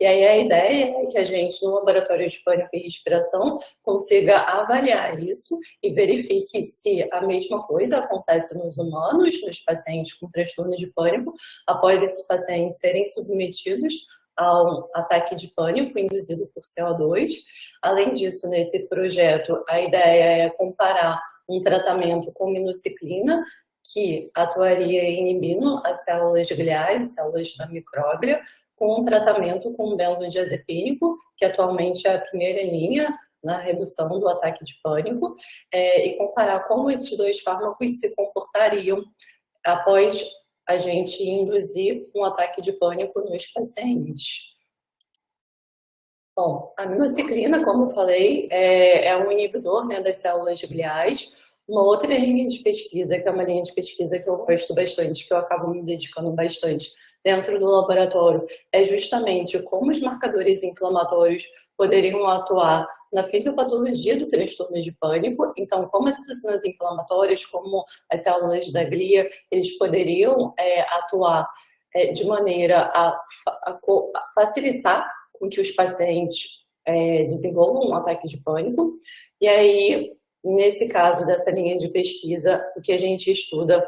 E aí a ideia é que a gente, no laboratório de pânico e respiração, consiga avaliar isso e verifique se a mesma coisa acontece nos humanos, nos pacientes com transtorno de pânico, após esses pacientes serem submetidos ao ataque de pânico induzido por CO2. Além disso, nesse projeto, a ideia é comparar um tratamento com minociclina, que atuaria inibindo as células gliais, células da micróglia, com um tratamento com benzodiazepínico, que atualmente é a primeira linha na redução do ataque de pânico, e comparar como esses dois fármacos se comportariam após a gente induzir um ataque de pânico nos pacientes. Bom, a minociclina, como eu falei, é um inibidor, né, das células gliais. Uma outra linha de pesquisa, que é uma linha de pesquisa que eu gosto bastante, que eu acabo me dedicando bastante dentro do laboratório, é justamente como os marcadores inflamatórios poderiam atuar na fisiopatologia do transtorno de pânico. Então, como as citocinas inflamatórias, como as células da glia, eles poderiam atuar de maneira a facilitar com que os pacientes desenvolvam um ataque de pânico. E aí, nesse caso dessa linha de pesquisa, o que a gente estuda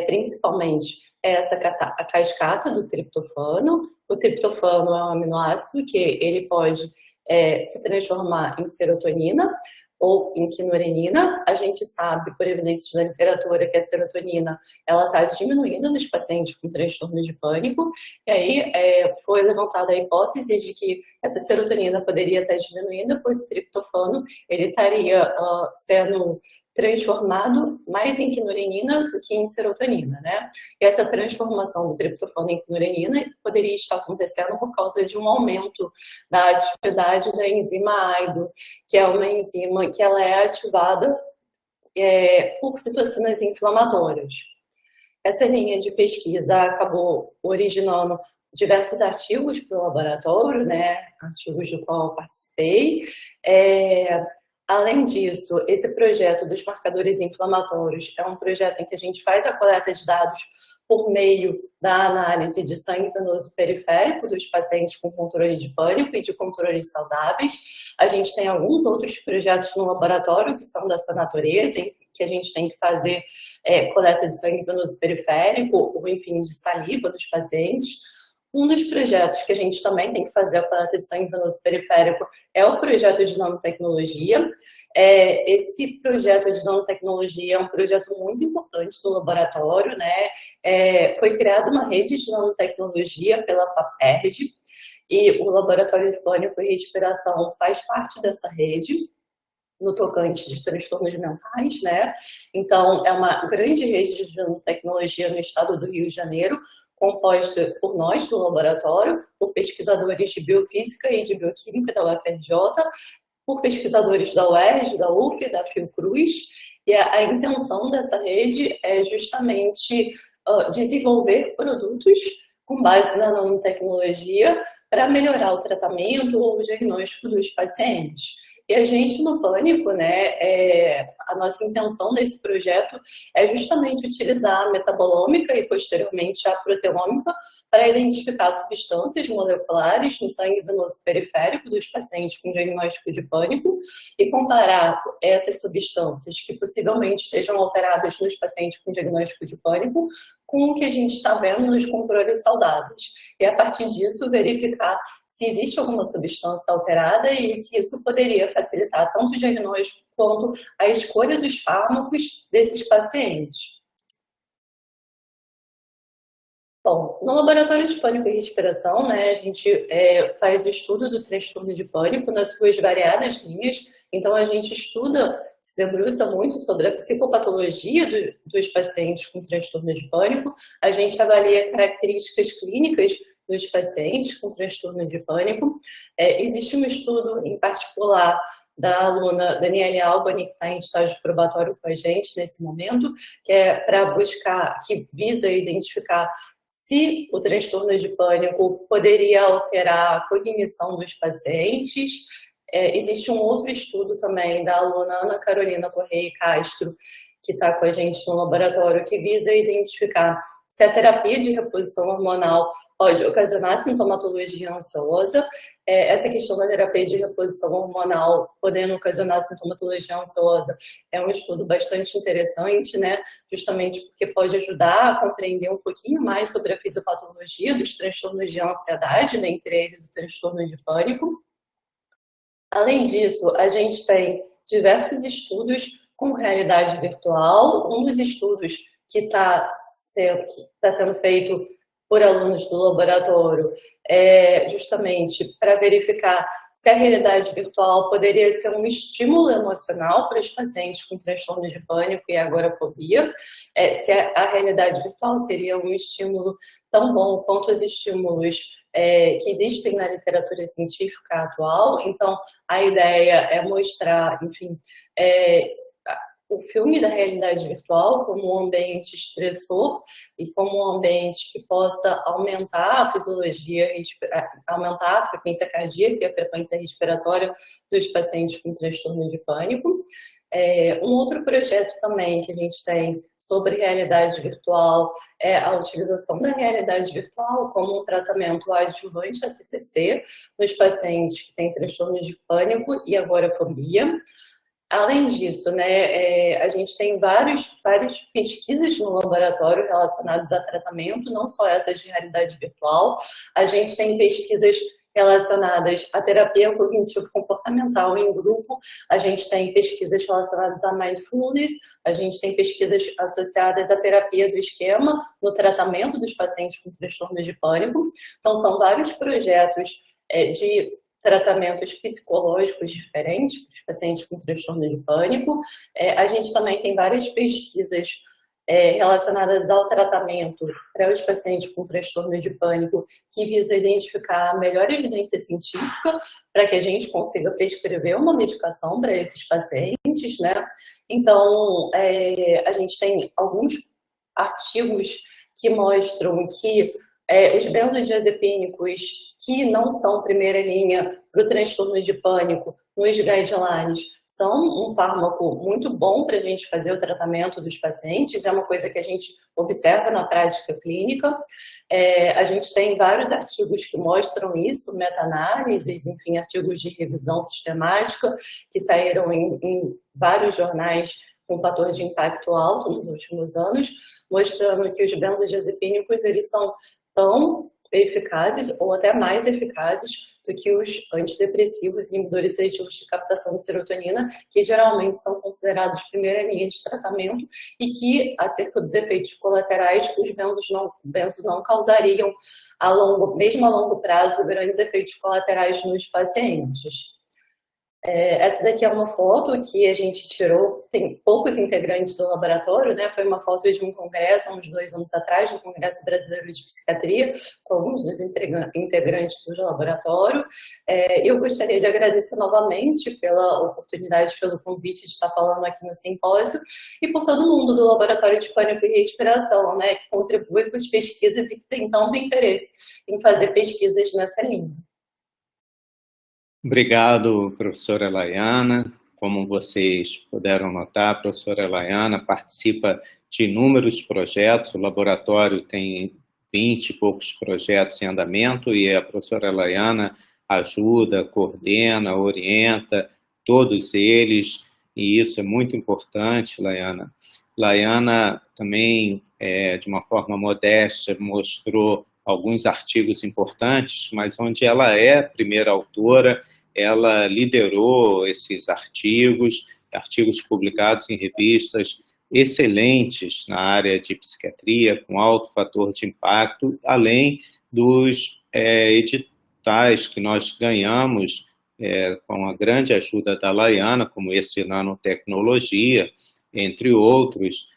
principalmente é a cascata do triptofano. O triptofano é um aminoácido que ele pode se transformar em serotonina ou em quinurenina. A gente sabe, por evidências da literatura, que a serotonina ela está diminuindo nos pacientes com transtorno de pânico. E aí foi levantada a hipótese de que essa serotonina poderia estar diminuindo, pois o triptofano ele estaria sendo transformado mais em quinurenina do que em serotonina, né? E essa transformação do triptofano em quinurenina poderia estar acontecendo por causa de um aumento da atividade da enzima AIDO, que é uma enzima que ela é ativada por citocinas inflamatórias. Essa linha de pesquisa acabou originando diversos artigos para o laboratório, né? Artigos do qual eu participei. Além disso, esse projeto dos marcadores inflamatórios é um projeto em que a gente faz a coleta de dados por meio da análise de sangue venoso periférico dos pacientes com controle de pânico e de controles saudáveis. A gente tem alguns outros projetos no laboratório que são dessa natureza, em que a gente tem que fazer coleta de sangue venoso periférico ou, enfim, de saliva dos pacientes. Um dos projetos que a gente também tem que fazer a coleta de sangue venoso periférico é o projeto de nanotecnologia. Esse projeto de nanotecnologia é um projeto muito importante do laboratório, né? Foi criada uma rede de nanotecnologia pela FAPERJ e o Laboratório de Pânico e Respiração faz parte dessa rede no tocante de transtornos mentais, né? Então, é uma grande rede de nanotecnologia no estado do Rio de Janeiro, composta por nós do laboratório, por pesquisadores de biofísica e de bioquímica da UFRJ, por pesquisadores da UERJ, da UF, da Fiocruz, e a intenção dessa rede é justamente desenvolver produtos com base na nanotecnologia para melhorar o tratamento ou o diagnóstico dos pacientes. E a gente, no Pânico, né, a nossa intenção nesse projeto é justamente utilizar a metabolômica e, posteriormente, a proteômica para identificar substâncias moleculares no sangue venoso periférico dos pacientes com diagnóstico de pânico e comparar essas substâncias que possivelmente estejam alteradas nos pacientes com diagnóstico de pânico com o que a gente está vendo nos controles saudáveis. E, a partir disso, verificar se existe alguma substância alterada e se isso poderia facilitar tanto o diagnóstico quanto a escolha dos fármacos desses pacientes. Bom, no laboratório de pânico e respiração, né, a gente faz o estudo do transtorno de pânico nas suas variadas linhas. Então, a gente estuda, se debruça muito sobre a psicopatologia dos pacientes com transtorno de pânico. A gente avalia características clínicas dos pacientes com transtorno de pânico. Existe um estudo em particular da aluna Daniele Albani, que está em estágio probatório com a gente nesse momento, que é para buscar, que visa identificar se o transtorno de pânico poderia alterar a cognição dos pacientes. Existe um outro estudo também da aluna Ana Carolina Correia Castro, que está com a gente no laboratório, que visa identificar se a terapia de reposição hormonal pode ocasionar sintomatologia ansiosa. Essa questão da terapia de reposição hormonal podendo ocasionar sintomatologia ansiosa é um estudo bastante interessante, né? Justamente porque pode ajudar a compreender um pouquinho mais sobre a fisiopatologia dos transtornos de ansiedade, né? Entre eles o transtorno de pânico. Além disso, a gente tem diversos estudos com realidade virtual. Um dos estudos que está sendo feito por alunos do laboratório justamente para verificar se a realidade virtual poderia ser um estímulo emocional para os pacientes com transtorno de pânico e agorafobia, se a realidade virtual seria um estímulo tão bom quanto os estímulos que existem na literatura científica atual. Então, a ideia é mostrar, enfim, o filme da realidade virtual como um ambiente estressor e como um ambiente que possa aumentar a fisiologia, aumentar a frequência cardíaca e a frequência respiratória dos pacientes com transtorno de pânico. Um outro projeto também que a gente tem sobre realidade virtual é a utilização da realidade virtual como um tratamento adjuvante a TCC nos pacientes que têm transtorno de pânico e agorafobia. Além disso, né, a gente tem várias pesquisas no laboratório relacionadas a tratamento, não só essas de realidade virtual. A gente tem pesquisas relacionadas à terapia cognitivo-comportamental em grupo, a gente tem pesquisas relacionadas a mindfulness, a gente tem pesquisas associadas à terapia do esquema no tratamento dos pacientes com transtorno de pânico. Então, são vários projetos de tratamentos psicológicos diferentes para os pacientes com transtorno de pânico. A gente também tem várias pesquisas relacionadas ao tratamento para os pacientes com transtorno de pânico que visa identificar a melhor evidência científica para que a gente consiga prescrever uma medicação para esses pacientes, né? Então, a gente tem alguns artigos que mostram que os benzodiazepínicos que não são primeira linha para o transtorno de pânico nos guidelines são um fármaco muito bom para a gente fazer o tratamento dos pacientes, é uma coisa que a gente observa na prática clínica. A gente tem vários artigos que mostram isso, meta-análises, enfim, artigos de revisão sistemática que saíram em vários jornais com fator de impacto alto nos últimos anos, mostrando que os benzodiazepínicos eles são tão eficazes ou até mais eficazes do que os antidepressivos e inibidores seletivos de captação de serotonina, que geralmente são considerados primeira linha de tratamento e que, acerca dos efeitos colaterais, os benzos não causariam, mesmo a longo prazo, grandes efeitos colaterais nos pacientes. Essa daqui é uma foto que a gente tirou, tem poucos integrantes do laboratório, né? Foi uma foto de um congresso, há uns 2 anos atrás, do Congresso Brasileiro de Psiquiatria, com alguns dos integrantes do laboratório. Eu gostaria de agradecer novamente pela oportunidade, pelo convite de estar falando aqui no simpósio e por todo mundo do Laboratório de Pânico e Respiração, né? Que contribui com as pesquisas e que tem tanto interesse em fazer pesquisas nessa linha. Obrigado, professora Laiana. Como vocês puderam notar, a professora Laiana participa de inúmeros projetos, o laboratório tem 20 e poucos projetos em andamento e a professora Laiana ajuda, coordena, orienta todos eles, e isso é muito importante, Laiana. Laiana também, de uma forma modesta, mostrou alguns artigos importantes, mas onde ela é a primeira autora, ela liderou esses artigos publicados em revistas excelentes na área de psiquiatria, com alto fator de impacto, além dos editais que nós ganhamos com a grande ajuda da Laiana, como esse de nanotecnologia, entre outros,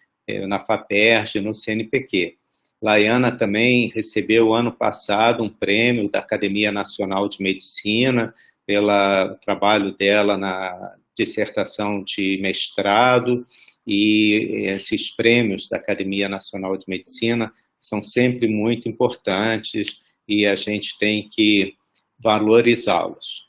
na FAPERJ, no CNPq. Laiana também recebeu ano passado um prêmio da Academia Nacional de Medicina pelo trabalho dela na dissertação de mestrado, e esses prêmios da Academia Nacional de Medicina são sempre muito importantes e a gente tem que valorizá-los.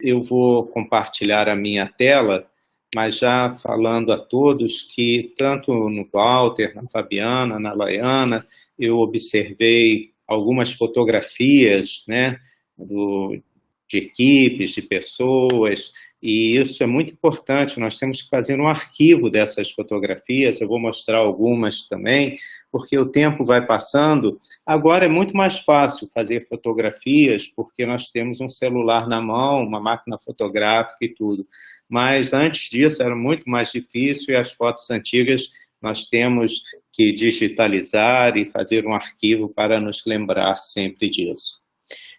Eu vou compartilhar a minha tela, mas já falando a todos que, tanto no Walter, na Fabiana, na Laiana, eu observei algumas fotografias, né, de equipes, de pessoas, e isso é muito importante, nós temos que fazer um arquivo dessas fotografias, eu vou mostrar algumas também, porque o tempo vai passando. Agora é muito mais fácil fazer fotografias, porque nós temos um celular na mão, uma máquina fotográfica e tudo. Mas antes disso era muito mais difícil, e as fotos antigas nós temos que digitalizar e fazer um arquivo para nos lembrar sempre disso.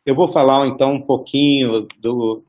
Eu vou falar então um pouquinho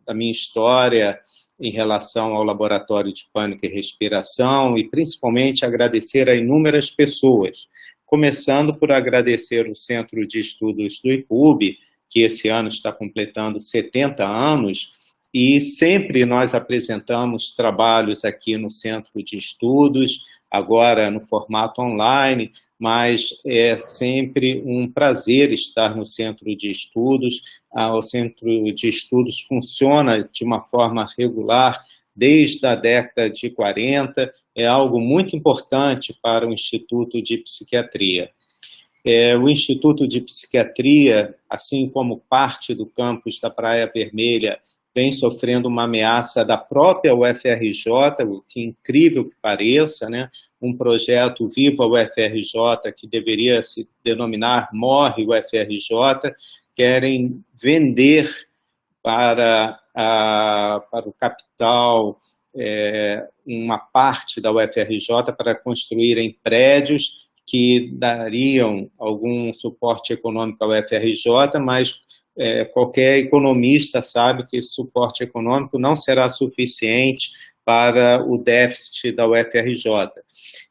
da minha história em relação ao Laboratório de Pânico e Respiração, e principalmente agradecer a inúmeras pessoas, começando por agradecer o Centro de Estudos do IPUB, que esse ano está completando 70 anos, e sempre nós apresentamos trabalhos aqui no Centro de Estudos, agora no formato online, mas é sempre um prazer estar no Centro de Estudos. O Centro de Estudos funciona de uma forma regular desde a década de 40, é algo muito importante para o Instituto de Psiquiatria. O Instituto de Psiquiatria, assim como parte do campus da Praia Vermelha, vem sofrendo uma ameaça da própria UFRJ, o que é incrível que pareça, né? Um projeto Viva UFRJ, que deveria se denominar Morre UFRJ, querem vender para o capital uma parte da UFRJ para construírem prédios que dariam algum suporte econômico à UFRJ, mas qualquer economista sabe que esse suporte econômico não será suficiente para o déficit da UFRJ.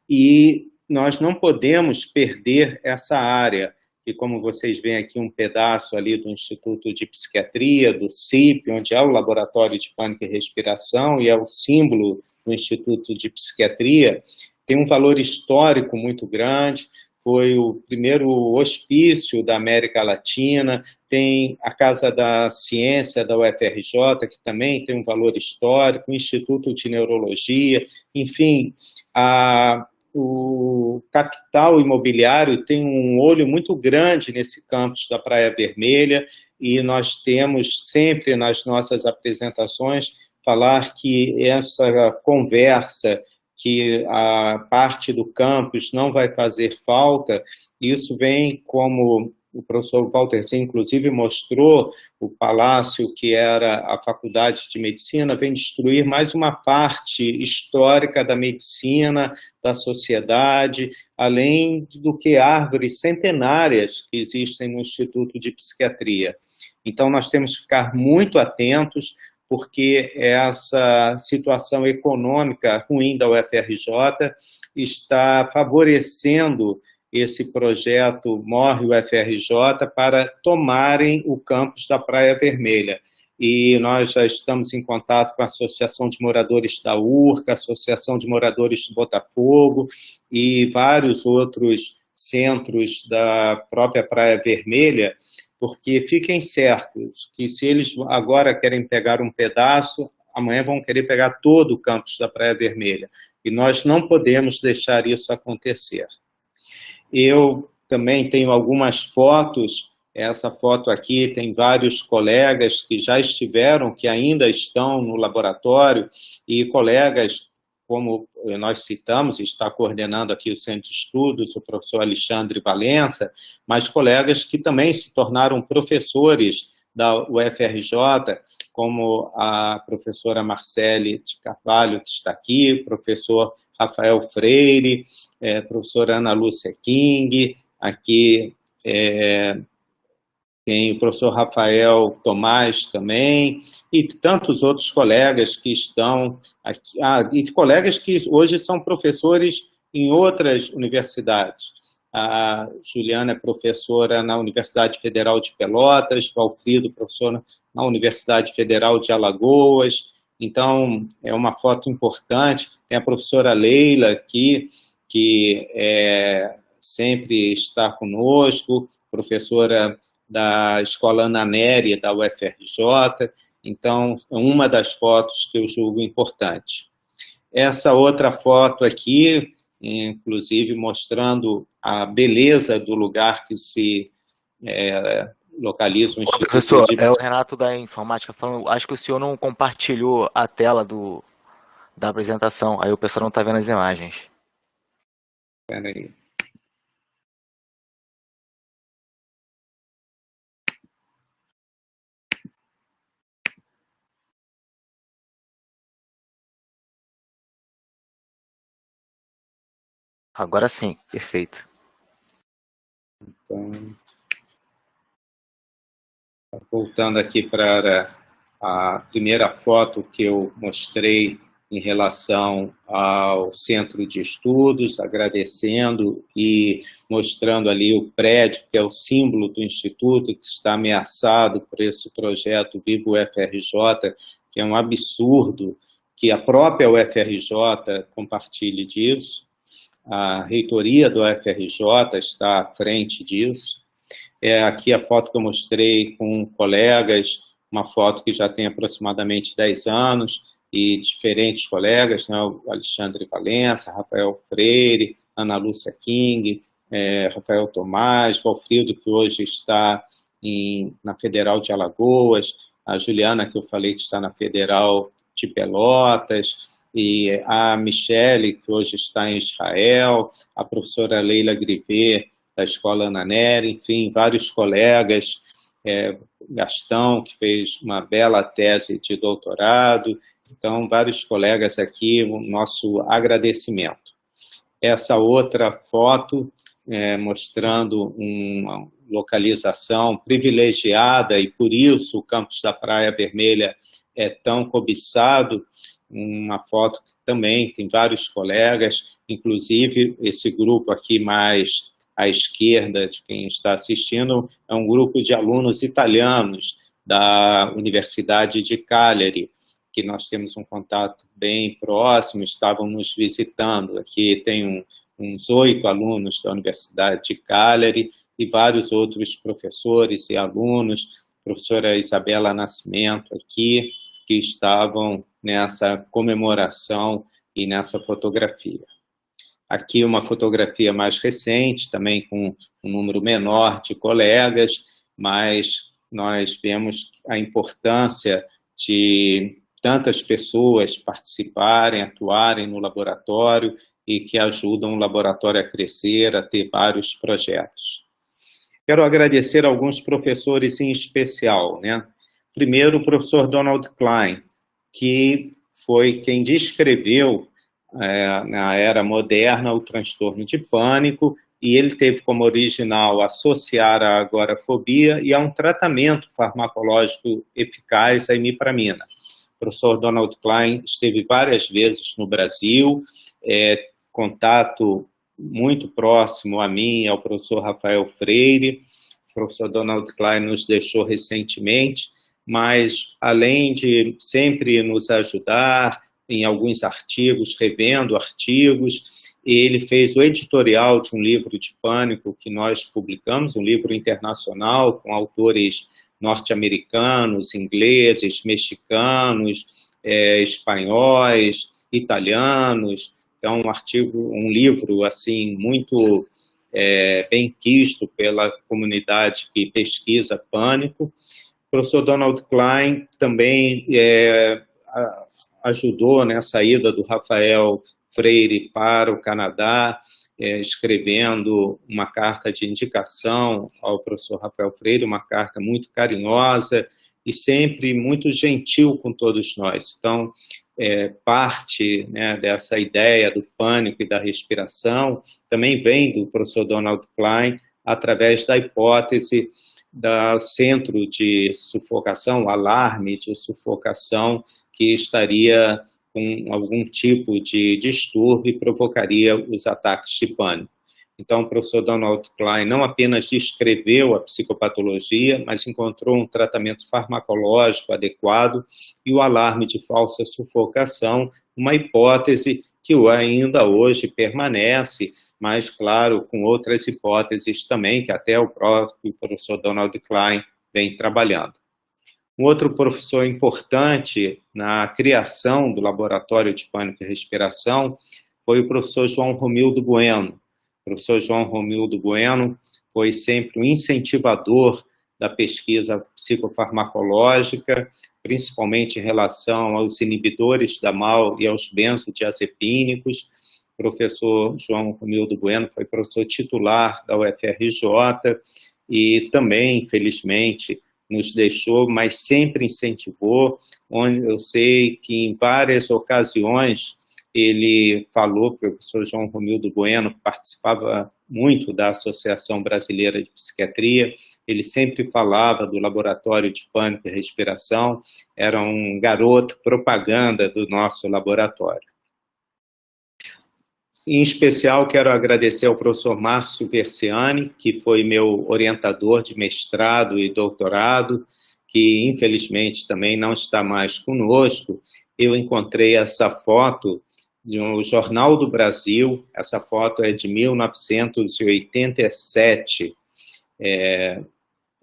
E nós não podemos perder essa área, e como vocês veem aqui um pedaço ali do Instituto de Psiquiatria, do CIP, onde é o Laboratório de Pânico e Respiração, e é o símbolo do Instituto de Psiquiatria, tem um valor histórico muito grande, foi o primeiro hospício da América Latina, tem a Casa da Ciência da UFRJ, que também tem um valor histórico, o Instituto de Neurologia, enfim, o capital imobiliário tem um olho muito grande nesse campus da Praia Vermelha, e nós temos sempre nas nossas apresentações falar que essa conversa, que a parte do campus não vai fazer falta, isso vem como o professor Walterzinho, inclusive, mostrou, o palácio, que era a Faculdade de Medicina, vem destruir mais uma parte histórica da medicina, da sociedade, além do que árvores centenárias que existem no Instituto de Psiquiatria. Então, nós temos que ficar muito atentos, porque essa situação econômica ruim da UFRJ está favorecendo esse projeto Morre UFRJ para tomarem o campus da Praia Vermelha. E nós já estamos em contato com a Associação de Moradores da URCA, a Associação de Moradores de Botafogo e vários outros centros da própria Praia Vermelha, porque fiquem certos que se eles agora querem pegar um pedaço, amanhã vão querer pegar todo o campus da Praia Vermelha, e nós não podemos deixar isso acontecer. Eu também tenho algumas fotos, essa foto aqui tem vários colegas que já estiveram, que ainda estão no laboratório, e colegas, como nós citamos, está coordenando aqui o Centro de Estudos, o professor Alexandre Valença, mas colegas que também se tornaram professores da UFRJ, como a professora Marcele de Carvalho, que está aqui, o professor Rafael Freire, professora Ana Lúcia King, aqui tem o professor Rafael Tomás também, e tantos outros colegas que estão aqui, e colegas que hoje são professores em outras universidades. A Juliana é professora na Universidade Federal de Pelotas, Valfrido, professor na Universidade Federal de Alagoas. Então, é uma foto importante. Tem a professora Leila aqui, que sempre está conosco, professora da Escola Ana Nery, da UFRJ. Então, é uma das fotos que eu julgo importante. Essa outra foto aqui, inclusive mostrando a beleza do lugar que se localiza o Instituto. Professor, é o Renato da Informática falando. Acho que o senhor não compartilhou a tela da apresentação, aí o pessoal não está vendo as imagens. Espera aí. Agora sim, perfeito. Então, voltando aqui para a primeira foto que eu mostrei em relação ao Centro de Estudos, agradecendo e mostrando ali o prédio, que é o símbolo do Instituto, que está ameaçado por esse projeto Viva UFRJ, que é um absurdo que a própria UFRJ compartilhe disso. A reitoria do UFRJ está à frente disso. Aqui a foto que eu mostrei com colegas, uma foto que já tem aproximadamente 10 anos, e diferentes colegas, né, o Alexandre Valença, Rafael Freire, Ana Lúcia King, Rafael Tomás, Valfrido, que hoje está na Federal de Alagoas, a Juliana, que eu falei que está na Federal de Pelotas, e a Michele, que hoje está em Israel, a professora Leila Grivet, da Escola Ana Nery, enfim, vários colegas, Gastão, que fez uma bela tese de doutorado, então, vários colegas aqui, o nosso agradecimento. Essa outra foto, mostrando uma localização privilegiada, e por isso o campus da Praia Vermelha é tão cobiçado, uma foto que também tem vários colegas, inclusive esse grupo aqui mais à esquerda de quem está assistindo, é um grupo de alunos italianos da Universidade de Cagliari, que nós temos um contato bem próximo, estavam nos visitando. Aqui tem uns 8 alunos da Universidade de Cagliari e vários outros professores e alunos, professora Isabela Nascimento aqui, que estavam nessa comemoração e nessa fotografia. Aqui uma fotografia mais recente, também com um número menor de colegas, mas nós vemos a importância de tantas pessoas participarem, atuarem no laboratório e que ajudam o laboratório a crescer, a ter vários projetos. Quero agradecer a alguns professores em especial, né? Primeiro, o professor Donald Klein, que foi quem descreveu na era moderna o transtorno de pânico, e ele teve como original associar a agorafobia e a um tratamento farmacológico eficaz, a imipramina. O professor Donald Klein esteve várias vezes no Brasil, contato muito próximo a mim, ao professor Rafael Freire. O professor Donald Klein nos deixou recentemente, mas além de sempre nos ajudar em alguns artigos, revendo artigos. Ele fez o editorial de um livro de pânico que nós publicamos, um livro internacional com autores norte-americanos, ingleses, mexicanos, espanhóis, italianos. Então, um livro assim muito bem quisto pela comunidade que pesquisa pânico. O professor Donald Klein também ajudou nessa ida do Rafael Freire para o Canadá, escrevendo uma carta de indicação ao professor Rafael Freire, uma carta muito carinhosa e sempre muito gentil com todos nós. Então, parte, né, dessa ideia do pânico e da respiração também vem do professor Donald Klein através da hipótese do centro de sufocação, alarme de sufocação, que estaria com algum tipo de distúrbio e provocaria os ataques de pânico. Então, o professor Donald Klein não apenas descreveu a psicopatologia, mas encontrou um tratamento farmacológico adequado e o alarme de falsa sufocação, uma hipótese que ainda hoje permanece, mas, claro, com outras hipóteses também, que até o próprio professor Donald Klein vem trabalhando. Um outro professor importante na criação do Laboratório de Pânico e Respiração foi o professor João Romildo Bueno. O professor João Romildo Bueno foi sempre um incentivador da pesquisa psicofarmacológica, principalmente em relação aos inibidores da MAO e aos benzodiazepínicos. O professor João Romildo Bueno foi professor titular da UFRJ e também, infelizmente, nos deixou, mas sempre incentivou, onde eu sei que em várias ocasiões ele falou, o professor João Romildo Bueno participava muito da Associação Brasileira de Psiquiatria, ele sempre falava do Laboratório de Pânico e Respiração, era um garoto propaganda do nosso laboratório. Em especial, quero agradecer ao professor Márcio Versiani, que foi meu orientador de mestrado e doutorado, que infelizmente também não está mais conosco. Eu encontrei essa foto no Jornal do Brasil, essa foto é de 1987,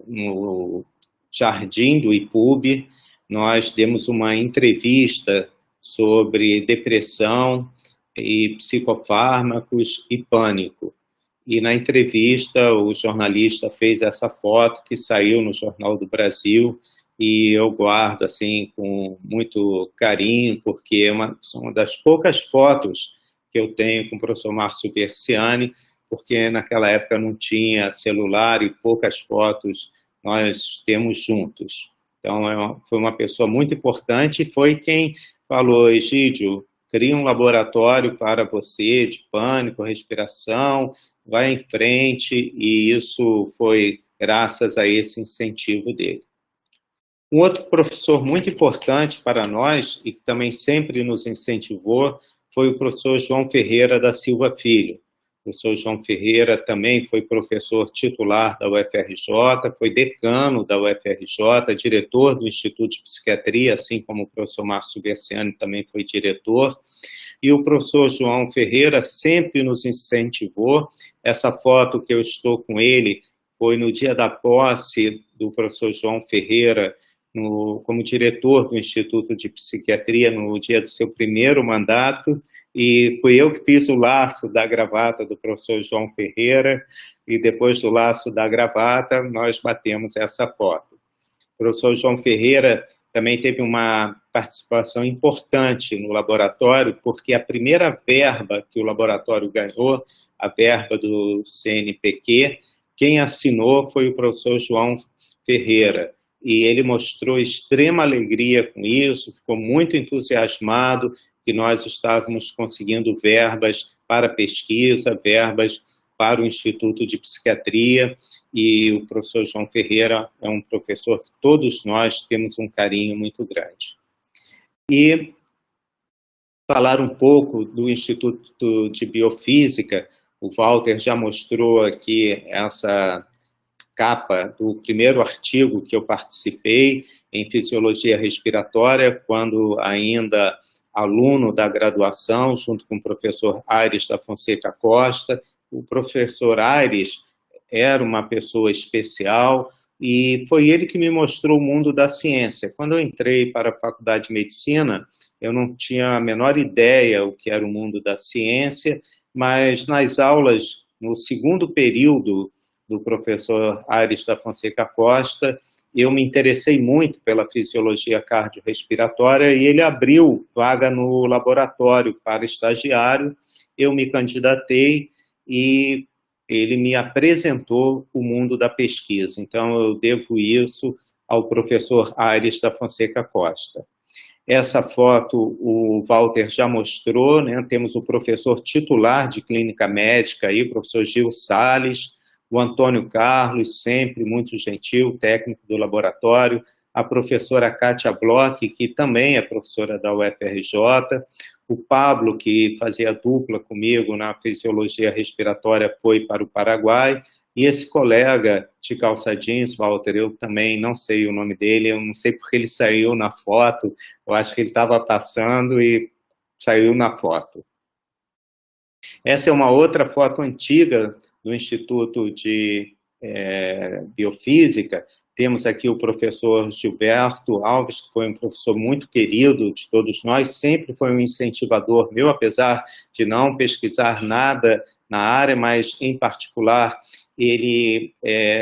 no Jardim do Ipube. Nós demos uma entrevista sobre depressão e psicofármacos e pânico. E na entrevista o jornalista fez essa foto que saiu no Jornal do Brasil e eu guardo assim com muito carinho, porque é uma das poucas fotos que eu tenho com o professor Márcio Versiani, porque naquela época não tinha celular e poucas fotos nós temos juntos. Então foi uma pessoa muito importante e foi quem falou: Egídio, cria um laboratório para você de pânico, respiração, vai em frente, e isso foi graças a esse incentivo dele. Um outro professor muito importante para nós, e que também sempre nos incentivou, foi o professor João Ferreira da Silva Filho. O professor João Ferreira também foi professor titular da UFRJ, foi decano da UFRJ, diretor do Instituto de Psiquiatria, assim como o professor Márcio Versiani também foi diretor. E o professor João Ferreira sempre nos incentivou. Essa foto que eu estou com ele foi no dia da posse do professor João Ferreira como diretor do Instituto de Psiquiatria no dia do seu primeiro mandato, e fui eu que fiz o laço da gravata do professor João Ferreira, e depois do laço da gravata nós batemos essa foto. O professor João Ferreira também teve uma participação importante no laboratório, porque a primeira verba que o laboratório ganhou, a verba do CNPq, quem assinou foi o professor João Ferreira, e ele mostrou extrema alegria com isso, ficou muito entusiasmado que nós estávamos conseguindo verbas para pesquisa, verbas para o Instituto de Psiquiatria, e o professor João Ferreira é um professor que todos nós temos um carinho muito grande. E falar um pouco do Instituto de Biofísica, o Walter já mostrou aqui essa capa do primeiro artigo que eu participei em Fisiologia Respiratória, quando ainda aluno da graduação, junto com o professor Aires da Fonseca Costa. O professor Aires era uma pessoa especial e foi ele que me mostrou o mundo da ciência. Quando eu entrei para a Faculdade de Medicina, eu não tinha a menor ideia o que era o mundo da ciência, mas nas aulas, no segundo período do professor Aires da Fonseca Costa, eu me interessei muito pela fisiologia cardiorrespiratória e ele abriu vaga no laboratório para estagiário. Eu me candidatei e ele me apresentou o mundo da pesquisa. Então, eu devo isso ao professor Aires da Fonseca Costa. Essa foto o Walter já mostrou, né? Temos o professor titular de clínica médica, aí, o professor Gil Salles, o Antônio Carlos, sempre muito gentil, técnico do laboratório, a professora Kátia Bloch, que também é professora da UFRJ, o Pablo, que fazia dupla comigo na fisiologia respiratória, foi para o Paraguai, e esse colega de calça jeans, Walter, eu também não sei o nome dele, eu não sei porque ele saiu na foto, eu acho que ele estava passando e saiu na foto. Essa é uma outra foto antiga do Instituto de Biofísica. Temos aqui o professor Gilberto Alves, que foi um professor muito querido de todos nós, sempre foi um incentivador meu, apesar de não pesquisar nada na área, mas, em particular, ele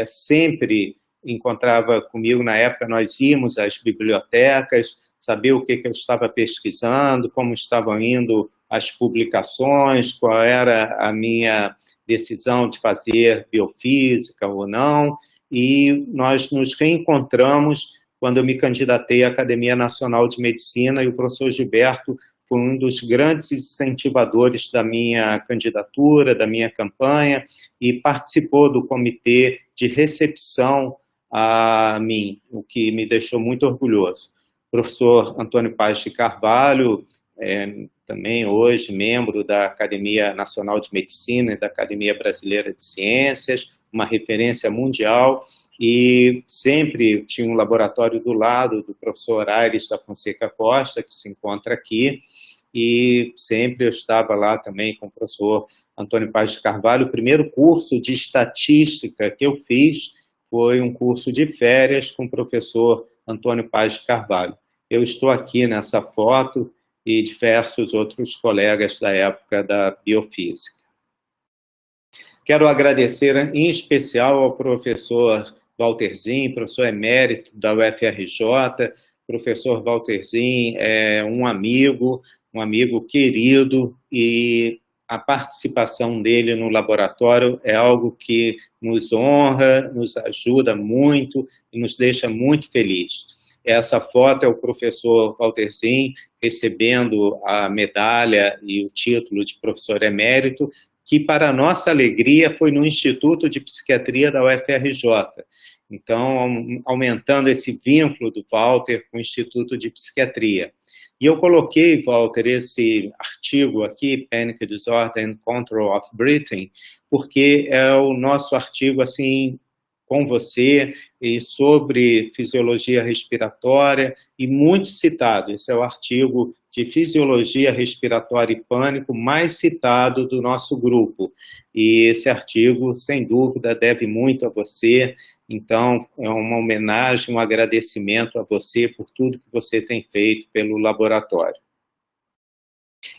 sempre encontrava comigo, na época nós íamos às bibliotecas, saber o que eu estava pesquisando, como estavam indo as publicações, qual era a minha decisão de fazer biofísica ou não, e nós nos reencontramos quando eu me candidatei à Academia Nacional de Medicina, e o professor Gilberto foi um dos grandes incentivadores da minha candidatura, da minha campanha, e participou do comitê de recepção a mim, o que me deixou muito orgulhoso. O professor Antônio Paes de Carvalho, também hoje membro da Academia Nacional de Medicina e da Academia Brasileira de Ciências, uma referência mundial, e sempre tinha um laboratório do lado do professor Aires da Fonseca Costa, que se encontra aqui, e sempre eu estava lá também com o professor Antônio Paes de Carvalho. O primeiro curso de estatística que eu fiz foi um curso de férias com o professor Antônio Paes de Carvalho. Eu estou aqui nessa foto e diversos outros colegas da época da biofísica. Quero agradecer em especial ao professor Walterzinho, professor emérito da UFRJ. Professor Walterzinho é um amigo querido, e a participação dele no laboratório é algo que nos honra, nos ajuda muito e nos deixa muito felizes. Essa foto é o professor Walterzinho recebendo a medalha e o título de professor emérito, que, para nossa alegria, foi no Instituto de Psiquiatria da UFRJ. Então, aumentando esse vínculo do Walter com o Instituto de Psiquiatria. E eu coloquei, Walter, esse artigo aqui, Panic Disorder and Control of Breathing, porque é o nosso artigo, assim, com você, e sobre fisiologia respiratória, e muito citado. Esse é o artigo de fisiologia respiratória e pânico mais citado do nosso grupo. E esse artigo, sem dúvida, deve muito a você. Então, é uma homenagem, um agradecimento a você por tudo que você tem feito pelo laboratório.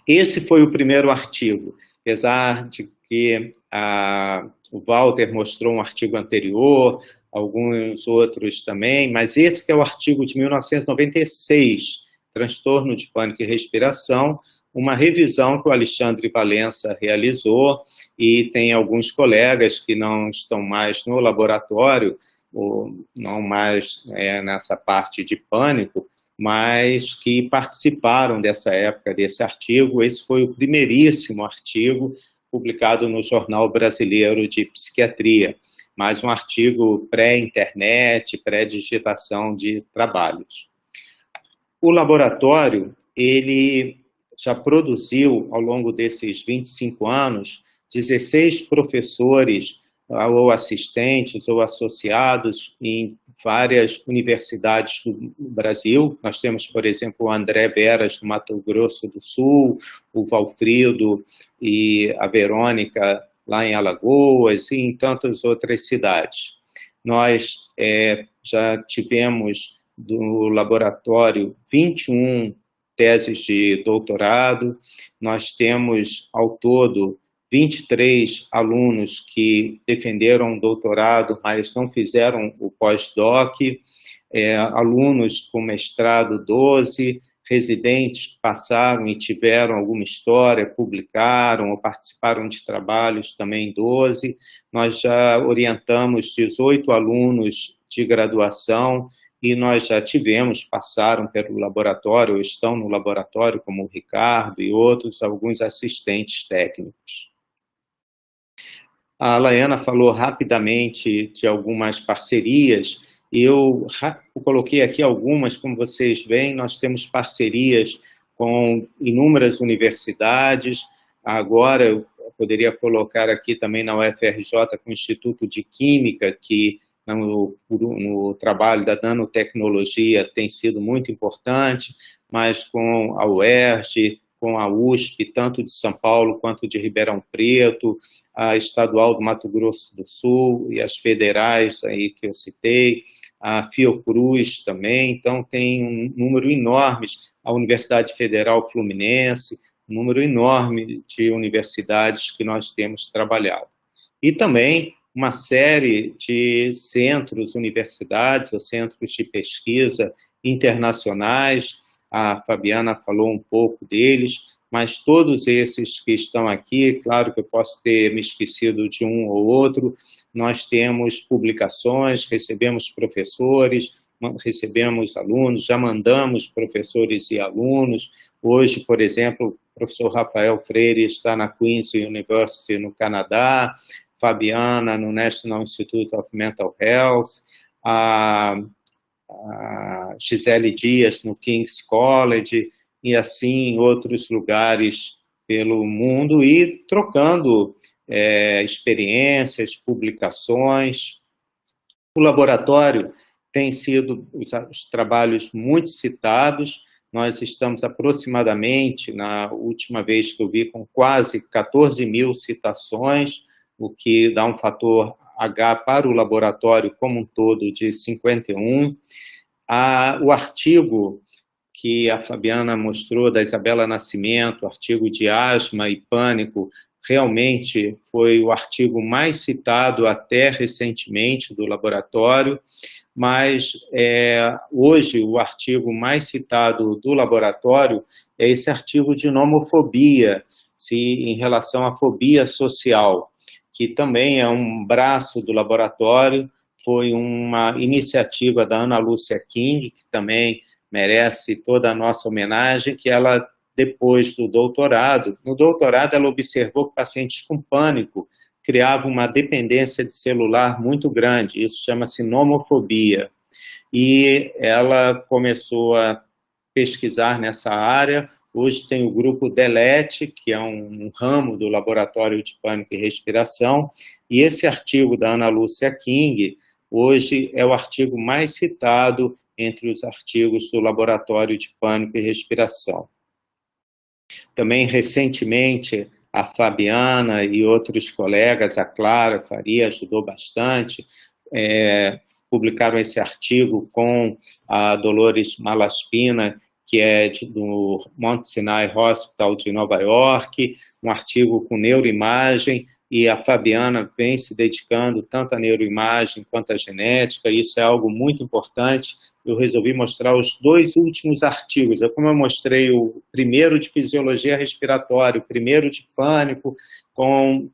Esse foi o primeiro artigo, apesar de que o Walter mostrou um artigo anterior, alguns outros também, mas esse que é o artigo de 1996, Transtorno de Pânico e Respiração, uma revisão que o Alexandre Valença realizou, e tem alguns colegas que não estão mais no laboratório, ou não mais nessa parte de pânico, mas que participaram dessa época, desse artigo. Esse foi o primeiríssimo artigo publicado no Jornal Brasileiro de Psiquiatria, mais um artigo pré-internet, pré-digitação de trabalhos. O laboratório, ele já produziu, ao longo desses 25 anos, 16 professores ou assistentes ou associados em várias universidades do Brasil. Nós temos, por exemplo, o André Veras, do Mato Grosso do Sul, o Valfrido e a Verônica, lá em Alagoas, e em tantas outras cidades. Nós já tivemos do laboratório 21 teses de doutorado, nós temos ao todo 23 alunos que defenderam o doutorado, mas não fizeram o pós-doc, alunos com mestrado 12, residentes passaram e tiveram alguma história, publicaram ou participaram de trabalhos também 12. Nós já orientamos 18 alunos de graduação e nós já tivemos, passaram pelo laboratório, ou estão no laboratório, como o Ricardo e outros, alguns assistentes técnicos. A Laiana falou rapidamente de algumas parcerias, eu coloquei aqui algumas, como vocês veem, nós temos parcerias com inúmeras universidades, agora eu poderia colocar aqui também na UFRJ com o Instituto de Química, que no trabalho da nanotecnologia tem sido muito importante, mas com a UERJ, com a USP, tanto de São Paulo quanto de Ribeirão Preto, a Estadual do Mato Grosso do Sul e as federais aí que eu citei, a Fiocruz também, então tem um número enorme, a Universidade Federal Fluminense, um número enorme de universidades que nós temos trabalhado. E também uma série de centros, universidades ou centros de pesquisa internacionais, a Fabiana falou um pouco deles, mas todos esses que estão aqui, claro que eu posso ter me esquecido de um ou outro, nós temos publicações, recebemos professores, recebemos alunos, já mandamos professores e alunos. Hoje, por exemplo, o professor Rafael Freire está na Queen's University, no Canadá, Fabiana no National Institute of Mental Health, a Gisele Dias no King's College, e assim em outros lugares pelo mundo, e trocando experiências, publicações. O laboratório tem sido os trabalhos muito citados, nós estamos aproximadamente, na última vez que eu vi, com quase 14 mil citações, o que dá um fator H para o laboratório como um todo de 51. O artigo que a Fabiana mostrou da Isabela Nascimento, artigo de asma e pânico, realmente foi o artigo mais citado até recentemente do laboratório, mas hoje o artigo mais citado do laboratório é esse artigo de nomofobia, em relação à fobia social, que também é um braço do laboratório, foi uma iniciativa da Ana Lúcia King, que também merece toda a nossa homenagem, que ela, depois do doutorado, no doutorado ela observou que pacientes com pânico criavam uma dependência de celular muito grande, isso chama-se nomofobia, e ela começou a pesquisar nessa área. Hoje tem o grupo DELETE, que é um ramo do Laboratório de Pânico e Respiração, e esse artigo da Ana Lúcia King, hoje é o artigo mais citado entre os artigos do Laboratório de Pânico e Respiração. Também, recentemente, a Fabiana e outros colegas, a Clara Faria ajudou bastante, publicaram esse artigo com a Dolores Malaspina, que é do Mount Sinai Hospital de Nova York, um artigo com neuroimagem, e a Fabiana vem se dedicando tanto à neuroimagem quanto à genética, e isso é algo muito importante. Eu resolvi mostrar os dois últimos artigos, como eu mostrei o primeiro de fisiologia respiratória, o primeiro de pânico com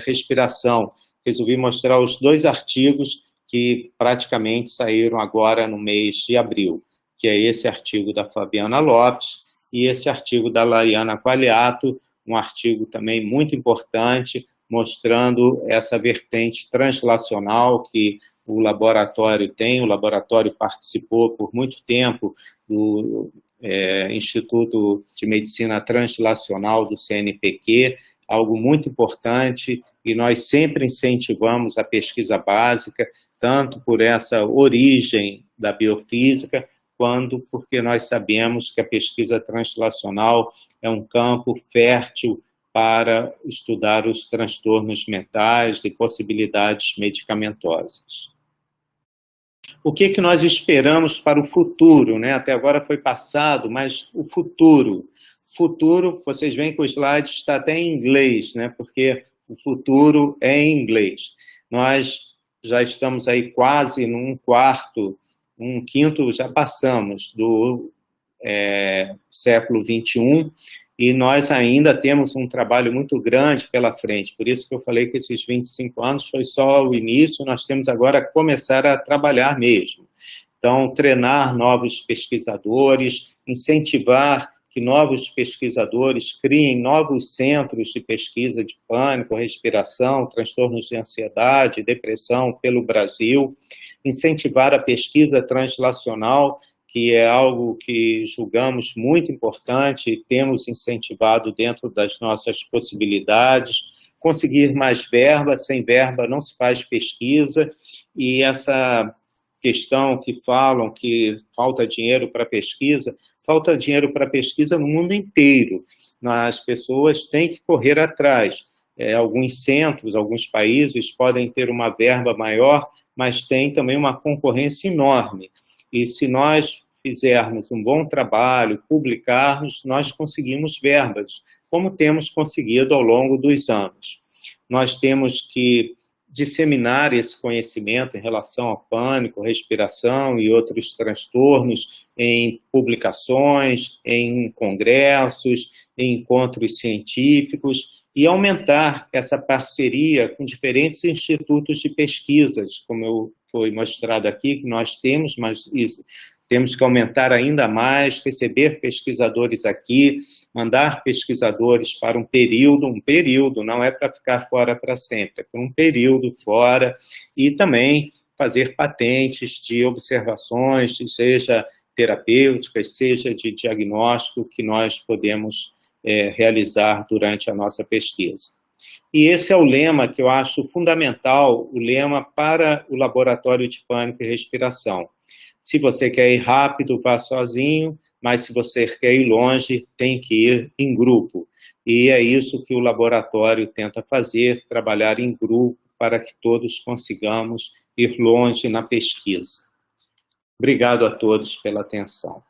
respiração, resolvi mostrar os dois artigos que praticamente saíram agora no mês de abril, que é esse artigo da Fabiana Lopes e esse artigo da Laiana Qualiato, um artigo também muito importante, mostrando essa vertente translacional que o laboratório tem. O laboratório participou por muito tempo do Instituto de Medicina Translacional do CNPq, algo muito importante, e nós sempre incentivamos a pesquisa básica, tanto por essa origem da biofísica, quanto porque nós sabemos que a pesquisa translacional é um campo fértil para estudar os transtornos mentais e possibilidades medicamentosas. O que nós esperamos para o futuro, né? Até agora foi passado, mas o futuro. Futuro, vocês veem que o slide está até em inglês, né? Porque o futuro é em inglês. Nós já estamos aí quase num quarto, um quinto, já passamos do século XXI, e nós ainda temos um trabalho muito grande pela frente. Por isso que eu falei que esses 25 anos foi só o início, nós temos agora que começar a trabalhar mesmo. Então, treinar novos pesquisadores, incentivar que novos pesquisadores criem novos centros de pesquisa de pânico, respiração, transtornos de ansiedade, depressão pelo Brasil, incentivar a pesquisa translacional, que é algo que julgamos muito importante e temos incentivado dentro das nossas possibilidades, conseguir mais verba, sem verba não se faz pesquisa, e essa questão que falam que falta dinheiro para pesquisa no mundo inteiro. As pessoas têm que correr atrás. Alguns centros, alguns países podem ter uma verba maior, mas tem também uma concorrência enorme. E se nós fizermos um bom trabalho, publicarmos, nós conseguimos verbas, como temos conseguido ao longo dos anos. Nós temos que disseminar esse conhecimento em relação ao pânico, respiração e outros transtornos em publicações, em congressos, em encontros científicos, e aumentar essa parceria com diferentes institutos de pesquisas, como foi mostrado aqui, que nós temos, mas isso, temos que aumentar ainda mais, receber pesquisadores aqui, mandar pesquisadores para um período, não é para ficar fora para sempre, é por um período fora, e também fazer patentes de observações, seja terapêuticas, seja de diagnóstico, que nós podemos realizar durante a nossa pesquisa. E esse é o lema que eu acho fundamental, o lema para o Laboratório de Pânico e Respiração. Se você quer ir rápido, vá sozinho, mas se você quer ir longe, tem que ir em grupo. E é isso que o laboratório tenta fazer, trabalhar em grupo para que todos consigamos ir longe na pesquisa. Obrigado a todos pela atenção.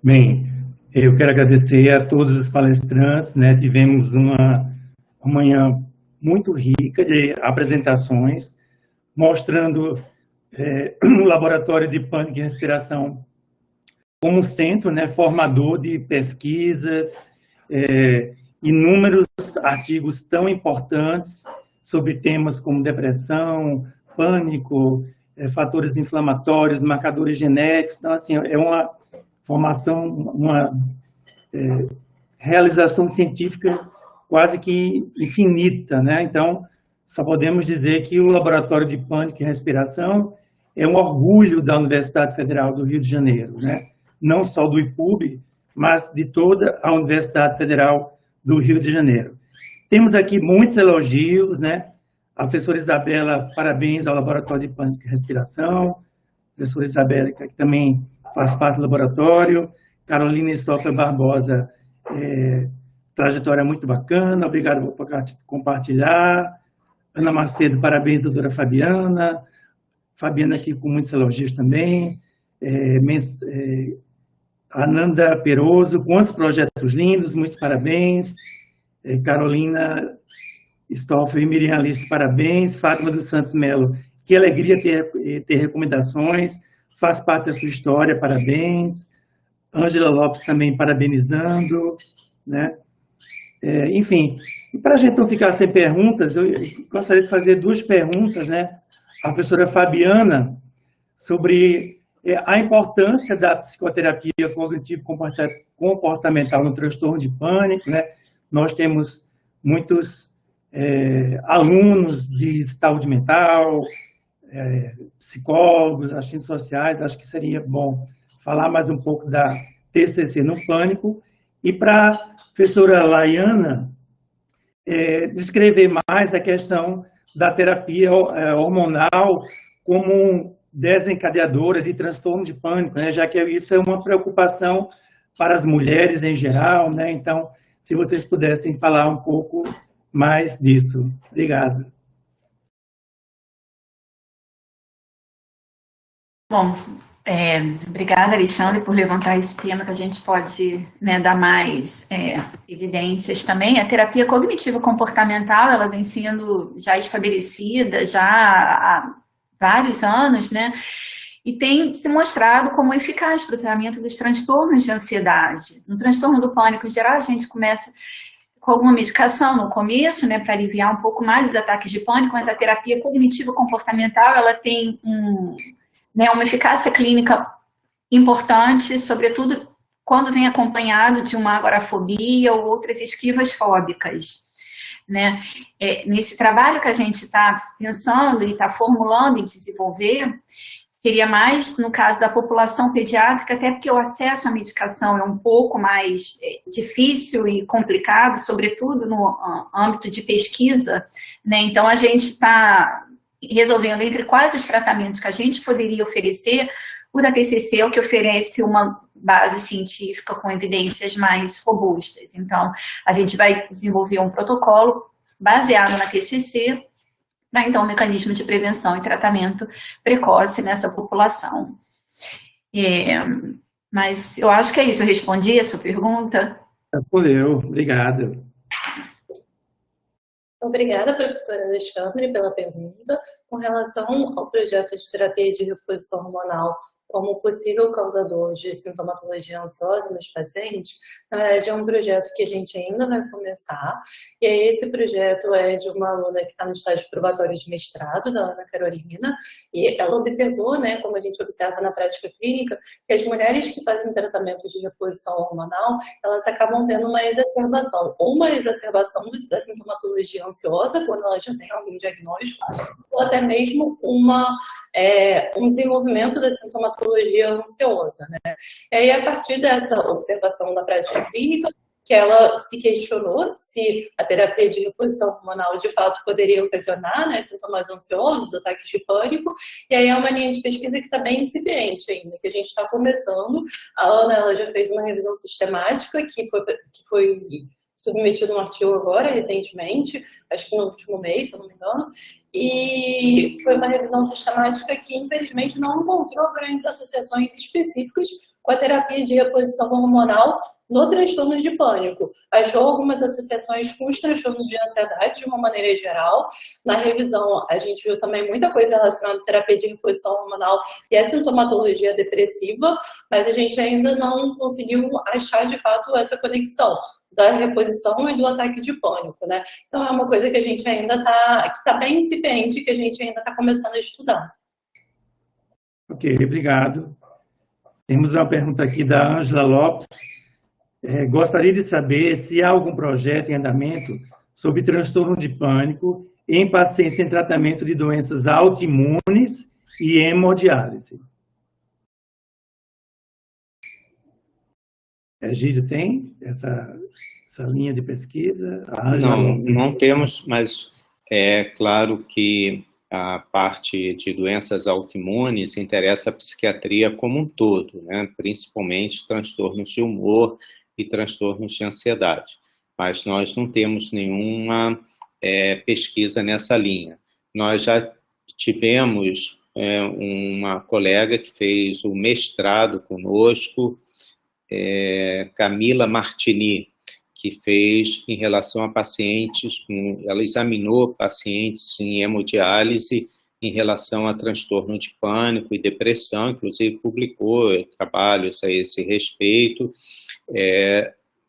Bem, eu quero agradecer a todos os palestrantes, né? Tivemos uma manhã muito rica de apresentações, mostrando o Laboratório de Pânico e Respiração como centro, né, formador de pesquisas, inúmeros artigos tão importantes sobre temas como depressão, pânico, fatores inflamatórios, marcadores genéticos. Então, assim, é uma formação, uma realização científica quase que infinita, né? Então, só podemos dizer que o Laboratório de Pânico e Respiração é um orgulho da Universidade Federal do Rio de Janeiro, né? Não só do IPUB, mas de toda a Universidade Federal do Rio de Janeiro. Temos aqui muitos elogios, né? A professora Isabela, parabéns ao Laboratório de Pânico e Respiração. A professora Isabela, que também faz parte do laboratório. Carolina Stoffer Barbosa, trajetória muito bacana, obrigado por compartilhar. Ana Macedo, parabéns, doutora Fabiana. Fabiana aqui com muitos elogios também. Ananda Peroso, quantos projetos lindos, muitos parabéns. Carolina Stoffer e Miriam Alice, parabéns. Fátima dos Santos Melo, que alegria ter recomendações, faz parte da sua história, parabéns. Ângela Lopes também parabenizando, né? Enfim, para a gente não ficar sem perguntas, eu gostaria de fazer duas perguntas, né? A professora Fabiana, sobre a importância da psicoterapia cognitivo-comportamental no transtorno de pânico, né? Nós temos muitos alunos de saúde mental, psicólogos, assistentes sociais. Acho que seria bom falar mais um pouco da TCC no pânico. E para a professora Laiana, descrever mais a questão da terapia hormonal como desencadeadora de transtorno de pânico, né? Já que isso é uma preocupação para as mulheres em geral, né? Então, se vocês pudessem falar um pouco mais disso. Obrigado. Bom, obrigada, Alexandre, por levantar esse tema que a gente pode, né, dar mais evidências também. A terapia cognitivo comportamental, ela vem sendo já estabelecida já há vários anos, né, e tem se mostrado como eficaz para o tratamento dos transtornos de ansiedade. No transtorno do pânico, em geral, a gente começa com alguma medicação no começo, né, para aliviar um pouco mais os ataques de pânico, mas a terapia cognitivo comportamental, ela tem uma eficácia clínica importante, sobretudo quando vem acompanhado de uma agorafobia ou outras esquivas fóbicas, né? Nesse trabalho que a gente está pensando e está formulando e desenvolver, seria mais no caso da população pediátrica, até porque o acesso à medicação é um pouco mais difícil e complicado, sobretudo no âmbito de pesquisa, né? Então a gente está resolvendo entre quais os tratamentos que a gente poderia oferecer. O da TCC é o que oferece uma base científica com evidências mais robustas. Então, a gente vai desenvolver um protocolo baseado na TCC para, então, um mecanismo de prevenção e tratamento precoce nessa população. Mas eu acho que é isso. Eu respondi a sua pergunta? Respondeu. Obrigado. Obrigada, professora Alexandre, pela pergunta. Com relação ao projeto de terapia de reposição hormonal como possível causador de sintomatologia ansiosa nos pacientes, na verdade é um projeto que a gente ainda vai começar, e aí esse projeto é de uma aluna que está no estágio probatório de mestrado, da Ana Carolina, e ela observou, né, como a gente observa na prática clínica, que as mulheres que fazem tratamento de reposição hormonal, elas acabam tendo uma exacerbação da sintomatologia ansiosa, quando ela já tem algum diagnóstico, ou até mesmo um desenvolvimento da sintomatologia ansiosa, né? E aí, a partir dessa observação da prática clínica, que ela se questionou se a terapia de reposição hormonal de fato poderia ocasionar, né, sintomas ansiosos, ataques de pânico, e aí é uma linha de pesquisa que está bem incipiente ainda, que a gente está começando. A Ana, ela já fez uma revisão sistemática que foi submetido um artigo agora, recentemente, acho que no último mês, se eu não me engano, e foi uma revisão sistemática que, infelizmente, não encontrou grandes associações específicas com a terapia de reposição hormonal no transtorno de pânico. Achou algumas associações com os transtornos de ansiedade, de uma maneira geral. Na revisão, a gente viu também muita coisa relacionada à terapia de reposição hormonal e à sintomatologia depressiva, mas a gente ainda não conseguiu achar, de fato, essa conexão da reposição e do ataque de pânico, né? Então é uma coisa que a gente ainda está bem incipiente, que a gente ainda está começando a estudar. Ok, obrigado. Temos uma pergunta aqui da Ângela Lopes. Gostaria de saber se há algum projeto em andamento sobre transtorno de pânico em pacientes em tratamento de doenças autoimunes e hemodiálise. Egídio, tem essa linha de pesquisa? Não temos, mas é claro que a parte de doenças autoimunes interessa a psiquiatria como um todo, né? Principalmente transtornos de humor e transtornos de ansiedade. Mas nós não temos nenhuma pesquisa nessa linha. Nós já tivemos uma colega que fez o mestrado conosco, Camila Martini, que fez em relação a pacientes, ela examinou pacientes em hemodiálise em relação a transtorno de pânico e depressão, inclusive publicou trabalhos a esse respeito,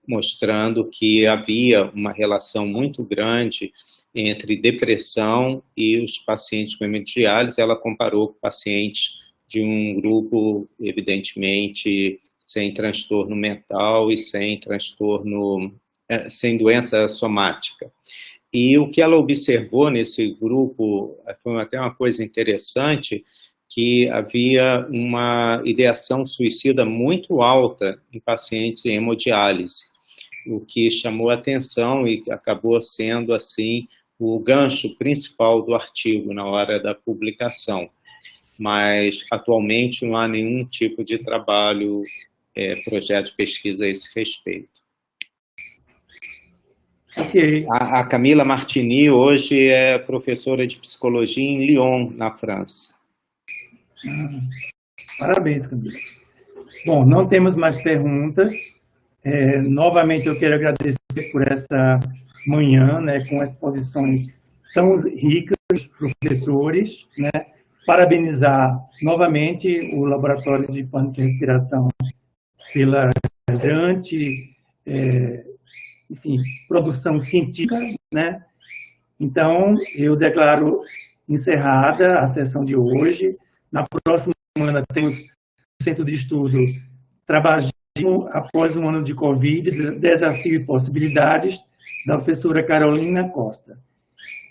mostrando que havia uma relação muito grande entre depressão e os pacientes com hemodiálise. Ela comparou com pacientes de um grupo, evidentemente, sem transtorno mental e sem transtorno sem doença somática. E o que ela observou nesse grupo foi até uma coisa interessante, que havia uma ideação suicida muito alta em pacientes em hemodiálise, o que chamou a atenção e acabou sendo, assim, o gancho principal do artigo na hora da publicação. Mas, atualmente, não há nenhum tipo de trabalho, projeto de pesquisa a esse respeito. Ok. A Camila Martini hoje é professora de psicologia em Lyon, na França. Parabéns, Camila. Bom, não temos mais perguntas. Novamente, eu quero agradecer por essa manhã, né, com exposições tão ricas dos professores, né? Parabenizar novamente o Laboratório de Pânico e Respiração pela grande, enfim, produção científica, né? Então, eu declaro encerrada a sessão de hoje. Na próxima semana temos o Centro de Estudo Trabalhando após um ano de Covid, Desafio e Possibilidades, da professora Carolina Costa.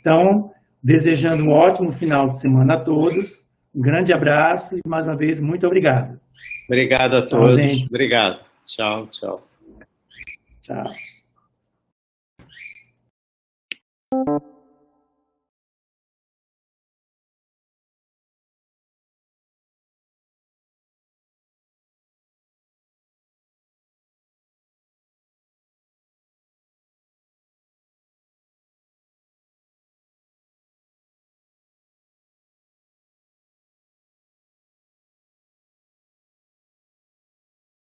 Então, desejando um ótimo final de semana a todos, um grande abraço e, mais uma vez, muito obrigado. Obrigado a todos. Obrigado. Tchau, tchau. Tchau.